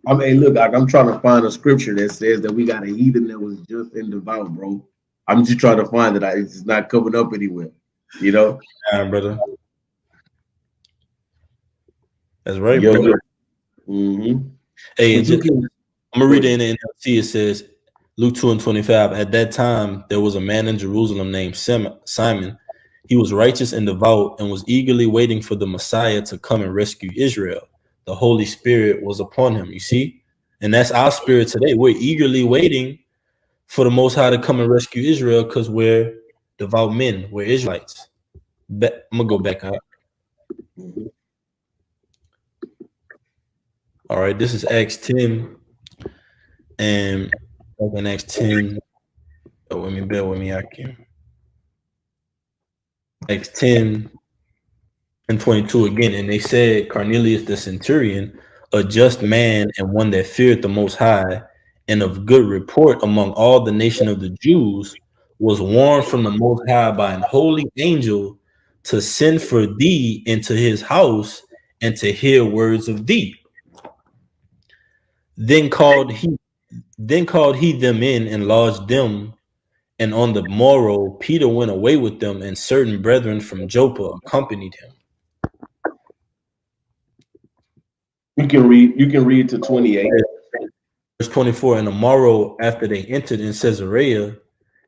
I mean, look, I'm trying to find a scripture that says that we got a heathen that was just and devout, bro. I'm just trying to find it. It's not coming up anywhere, you know? Yeah, brother. That's right, bro. Mm-hmm. Hey, I'm going to read it in the NLT. It says, Luke 2 and 25, at that time, there was a man in Jerusalem named Simon. He was righteous and devout and was eagerly waiting for the Messiah to come and rescue Israel. The Holy Spirit was upon him, you see? And that's our spirit today. We're eagerly waiting for the Most High to come and rescue Israel because we're devout men. We're Israelites. I'm going to go back up. All right, this is Acts 10. And in Acts 10, bear with me, I can. Acts 10 and 22 again. And they said, Cornelius the centurion, a just man and one that feared the Most High, and of good report among all the nation of the Jews, was warned from the Most High by an holy angel to send for thee into his house and to hear words of thee. Then called he them in and lodged them. And on the morrow, Peter went away with them, and certain brethren from Joppa accompanied him. You can read to 28. Verse 24, and the morrow after they entered in Caesarea,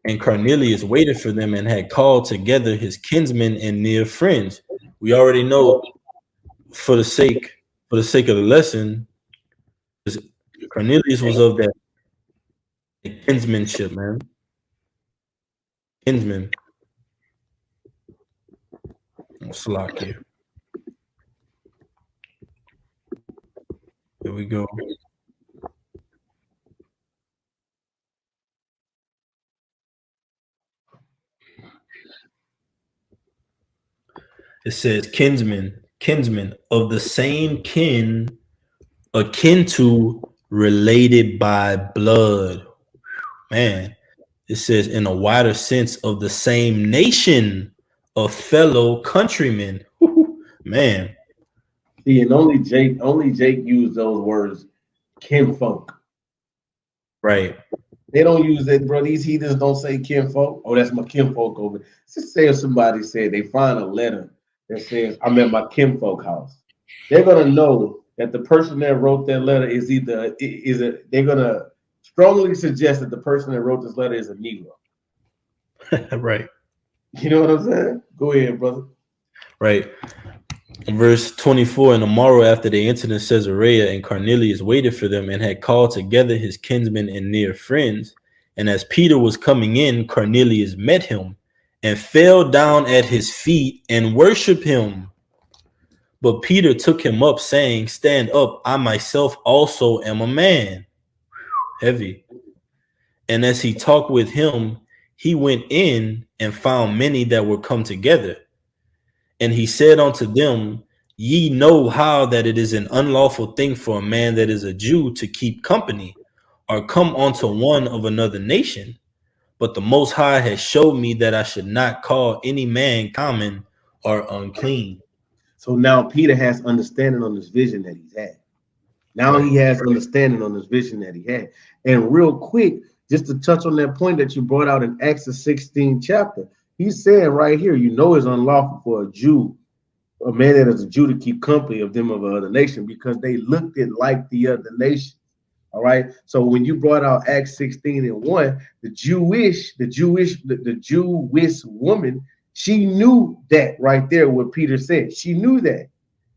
and Cornelius waited for them and had called together his kinsmen and near friends. We already know for the sake of the lesson, Cornelius was of that kinsmanship, man. Kinsman. Slack here. Here we go. It says kinsman of the same kin, akin to, related by blood. Man, it says in a wider sense of the same nation, of fellow countrymen. Man. See, and only Jake used those words, kinfolk. Right. They don't use it, bro. These heathens don't say kinfolk. Oh, that's my kinfolk over there. Just say if somebody said they find a letter that says, I'm at my kinfolk house. They're gonna know that the person that wrote that letter they're gonna strongly suggest that the person that wrote this letter is a Negro. Right. You know what I'm saying? Go ahead, brother. Right. Verse 24, and the morrow after they entered in Caesarea, and Cornelius waited for them and had called together his kinsmen and near friends. And as Peter was coming in, Cornelius met him and fell down at his feet and worshiped him. But Peter took him up, saying, stand up, I myself also am a man. Heavy. And as he talked with him, he went in and found many that were come together. And he said unto them, ye know how that it is an unlawful thing for a man that is a Jew to keep company or come unto one of another nation. But the Most High has showed me that I should not call any man common or unclean. So now Peter has understanding on this vision that he's had. Now Right. he has understanding on this vision that he had. And real quick, just to touch on that point that you brought out in Acts the 16th chapter, he's saying right here, you know, it's unlawful for a Jew, a man that is a Jew, to keep company of them of another nation because they looked it like the other nation. All right. So when you brought out Acts 16:1, the Jewish woman, she knew that right there, what Peter said. She knew that.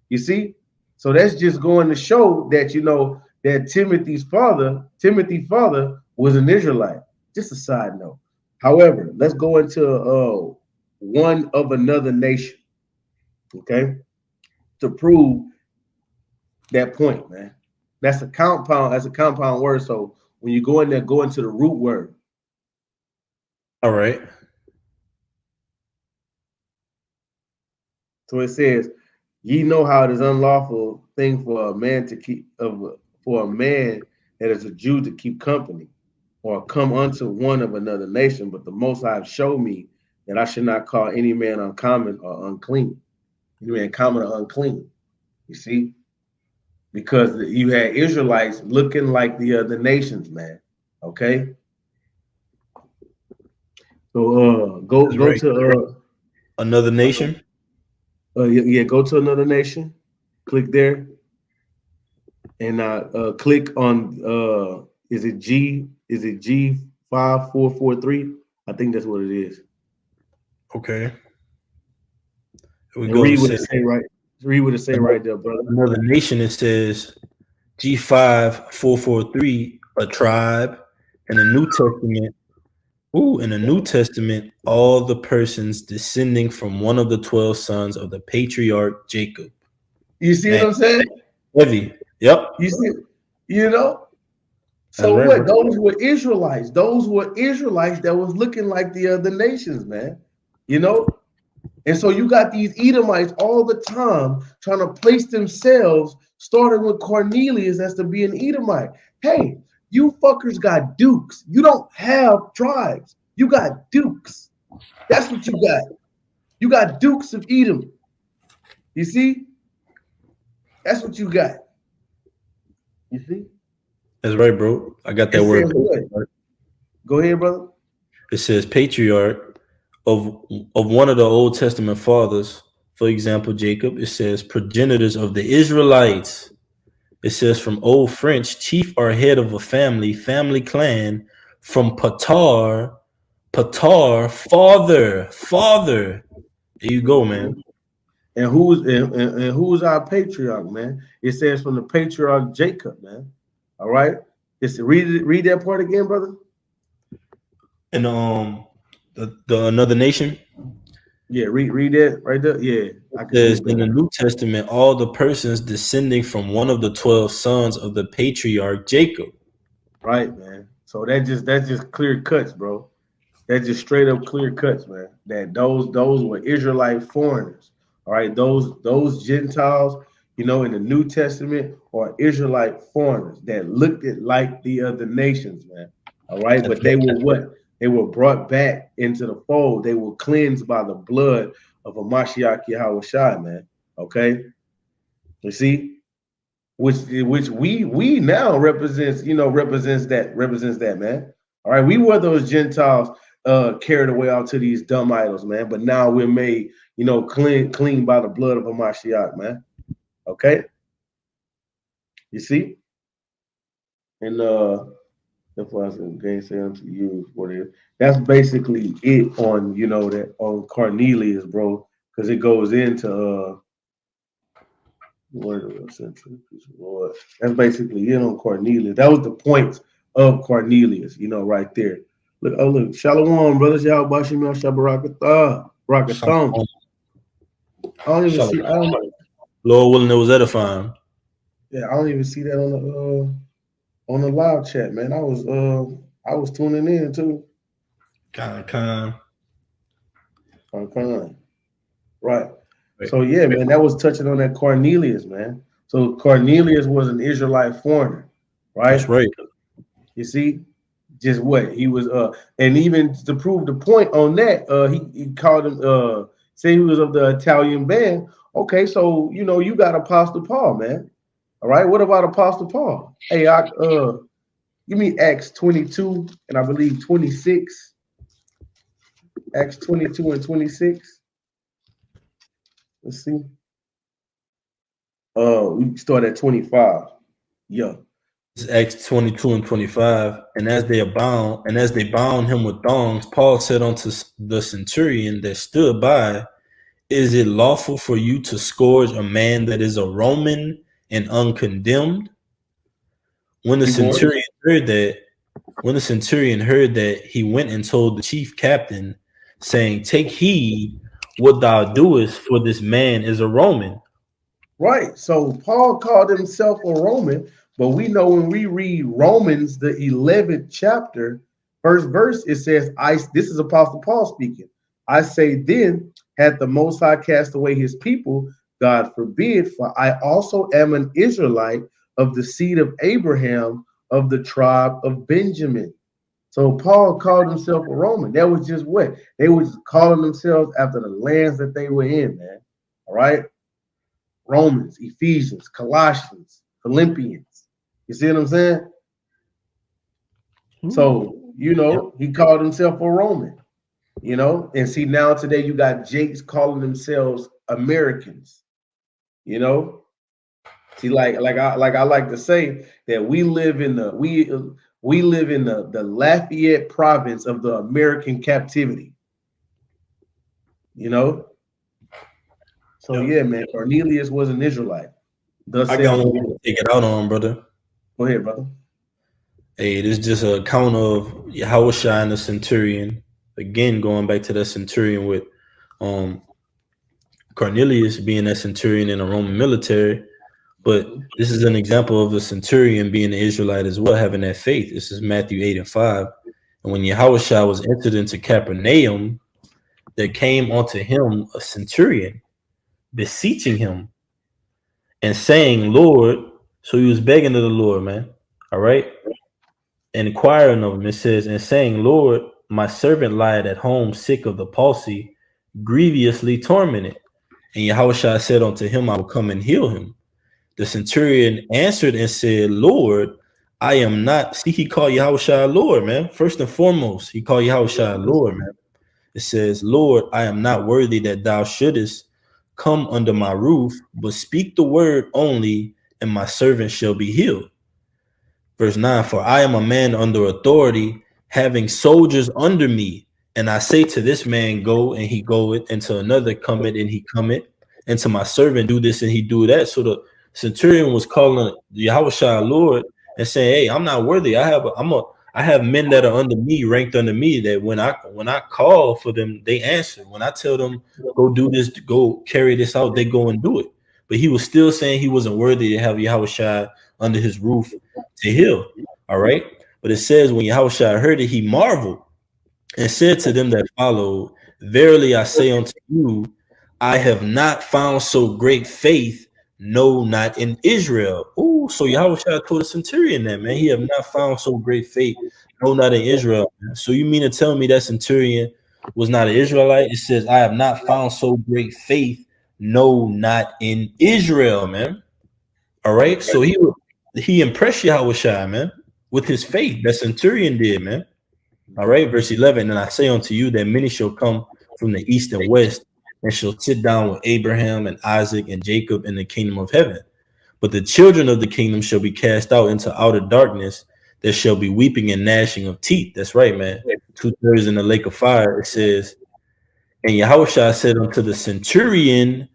You see? So that's just going to show that, you know, that Timothy's father was an Israelite. Just a side note. However, let's go into one of another nation, okay, to prove that point, man. That's a compound. That's a compound word. So when you go in there, go into the root word. All right. So it says, "Ye know how it is unlawful thing for a man to keep for a man that is a Jew to keep company, or come unto one of another nation. But the Most High have showed me that I should not call any man uncommon or unclean. Any man common or unclean. You see." Because you had Israelites looking like the other nations, man. Okay, so That's go right. to Another nation. yeah, go to another nation. Click there, and click on is it G5443? I think that's what it is. Okay. Here we And go. read It what it says say right. Read what it say right there, brother. another nation. It says G5443, a tribe. In the New Testament, in the New Testament, all the persons descending from one of the 12 sons of the patriarch Jacob. You see Man, what I'm saying? heavy. Yep. You see, you know. That's So right, what? bro. Those were Israelites. Those were Israelites that was looking like the other nations, man. You know. And so you got these Edomites all the time trying to place themselves, starting with Cornelius as to be an Edomite. Hey, you fuckers got dukes. You don't have tribes. You got dukes. That's what you got. You got dukes of Edom. You see? That's what you got. You see? That's right, bro. I got It that says word. what? Go ahead, brother. It says patriarch of one of the Old Testament fathers. For example, Jacob. It says progenitors of the Israelites. It says from Old French, chief or head of a family, family clan. From Patar, father. There you go, man. And who's our patriarch, man? It says from the patriarch Jacob, man. All right. Just read that part again, brother. And the another nation. Yeah, read that right there. Yeah, I It can see says it in better. the New Testament, all the persons descending from one of the 12 sons of the patriarch Jacob. Right, man. So that's just clear cuts, bro. That's just straight up clear cuts, man. That those were Israelite foreigners. All right, those Gentiles, you know, in the New Testament are Israelite foreigners that looked at like the other nations, man. All right, That's but they right. were what? They were brought back into the fold. They were cleansed by the blood of a Mashiach Yahweh, man. Okay, you see, which we now represents, you know, represents that, man. All right, we were those Gentiles carried away out to these dumb idols, man. But now we're made, you know, clean by the blood of a Mashiach, man. Okay, you see, and that's why I said, "Gain unto you what it is." That's basically it on, you know, that on Cornelius, bro, because it goes into word of a century, Lord. That's basically it on Cornelius. That was the point of Cornelius, you know, right there. Look, oh look, Shalom, brothers, y'all Bashim Shabarakatah, Rakatham. Shalom. I don't even Shalom. see. I don't. Lord willing, it was edifying. Yeah, I don't even see that on the live chat, man. I was tuning in too. Kind. Okay, right. Right. So yeah, man, that was touching on that Cornelius, man. So Cornelius was an Israelite foreigner, That's right? right. You see, just what he was, and even to prove the point on that, he called him, say he was of the Italian band. Okay, so you know you got Apostle Paul, man. All right. What about Apostle Paul? Hey, give me Acts 22 and I believe 26. Acts 22 and 26. Let's see. We start at 25. Yeah. It's Acts 22 and 25. And as they bound him with thongs, Paul said unto the centurion that stood by, is it lawful for you to scourge a man that is a Roman and uncondemned? When the centurion heard that, he went and told the chief captain, saying, take heed what thou doest, for this man is a Roman. Right. So Paul called himself a Roman, but we know when we read Romans, the 11th chapter, first verse, it says, this is Apostle Paul speaking. I say then, had the Most High cast away his people, God forbid, for I also am an Israelite of the seed of Abraham, of the tribe of Benjamin. So Paul called himself a Roman. That was just what? They were just calling themselves after the lands that they were in, man. All right? Romans, Ephesians, Colossians, Philippians. You see what I'm saying? So, you know, he called himself a Roman, you know, and see now today you got Jakes calling themselves Americans, you know. See, like I like to say that we live in the Lafayette province of the American captivity, you know. So yeah, man, Cornelius was an Israelite. I got one to take it out on, brother. Go ahead, brother. Hey, this is just an account of Yahushua and the centurion. Again, going back to that centurion with Cornelius being that centurion in the Roman military. But this is an example of the centurion being an Israelite as well, having that faith. This is Matthew 8 and 5. And when Yahushua was entered into Capernaum, there came unto him a centurion, beseeching him and saying, Lord, so he was begging to the Lord, man. All right. And inquiring of him, it says, and saying, Lord, my servant lieth at home sick of the palsy, grievously tormented. And Yahushua said unto him, I will come and heal him. The centurion answered and said, Lord, I am not. See, he called Yahushua Lord, man. First and foremost, he called Yahushua Lord, man. It says, Lord, I am not worthy that thou shouldest come under my roof, but speak the word only, and my servant shall be healed. Verse 9, for I am a man under authority, having soldiers under me. And I say to this man, go, and he goeth, and to another, cometh, and he cometh, and to my servant, do this, and he do that. So the centurion was calling Yahushua Lord and saying, hey, I'm not worthy. I have men that are under me, ranked under me, that when I call for them, they answer. When I tell them, go do this, go carry this out, they go and do it. But he was still saying he wasn't worthy to have Yahushua under his roof to heal. All right. But it says when Yahushua heard it, he marveled and said to them that followed, verily I say unto you, I have not found so great faith, no, not in Israel. Oh, so Yahushua told the centurion that, man, he have not found so great faith, no, not in Israel. Man. So you mean to tell me that centurion was not an Israelite? It says, I have not found so great faith, no, not in Israel, man. All right. So he impressed Yahushua, man, with his faith. That centurion did, man. All right. Verse 11. And I say unto you that many shall come from the east and west, and shall sit down with Abraham and Isaac and Jacob in the kingdom of heaven. But the children of the kingdom shall be cast out into outer darkness. There shall be weeping and gnashing of teeth. That's right, man. 2/3 in the lake of fire. It says, and Yahushua said unto the centurion,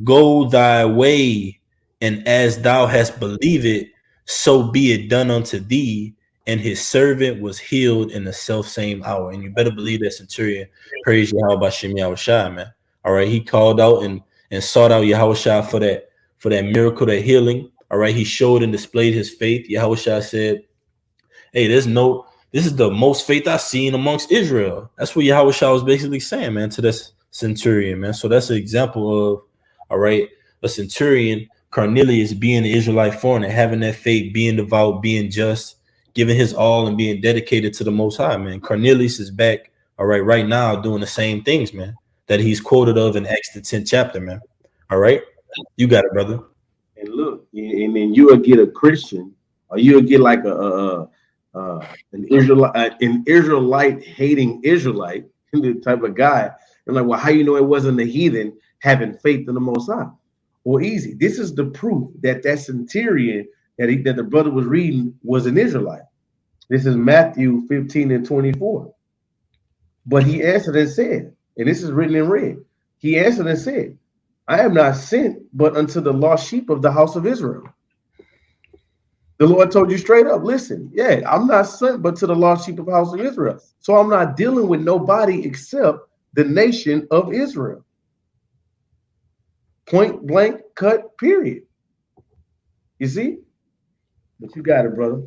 go thy way, and as thou hast believed it, so be it done unto thee. And his servant was healed in the self same hour. And you better believe that centurion praised Yahweh Bashem Yahushua, man. All right, he called out and sought out Yahushua for that miracle, that healing. All right, he showed and displayed his faith. Yahushua said, hey, this is the most faith I've seen amongst Israel. That's what Yahushua was basically saying, man, to this centurion, man. So that's an example of, all right, a centurion, Cornelius, being an Israelite foreigner, having that faith, being devout, being just, giving his all and being dedicated to the Most High, man. Cornelius is back, all right now doing the same things, man, that he's quoted of in Acts the 10th chapter, man. All right, you got it, brother. And look, and then you would get a Christian, or you would get like an Israelite hating Israelite the type of guy. And like, well, how you know it wasn't the heathen having faith in the Most High? Well, easy. This is the proof that that centurion that the brother was reading was an Israelite. This is Matthew 15 and 24. But he answered and said, and this is written in red. He answered and said, I am not sent but unto the lost sheep of the house of Israel. The Lord told you straight up, listen, yeah, I'm not sent but to the lost sheep of the house of Israel. So I'm not dealing with nobody except the nation of Israel. Point blank, cut, period. You see? But you got it, brother.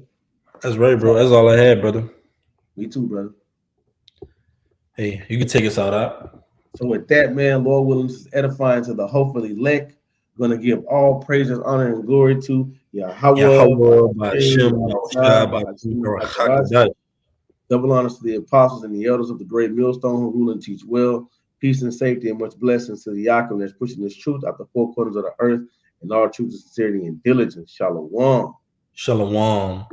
That's right, bro. That's all I had, brother. Me too, brother. Hey, you can take us out. So with that, man, Lord willing, this is edifying to the hopefully elect. Going to give all praises, honor, and glory to Yahweh, double honors to the apostles and the elders of the great millstone who rule and teach well. Peace and safety and much blessings to the Yaakov that's pushing this truth out the four corners of the earth and all truth and sincerity and diligence. Shalom. Shalom.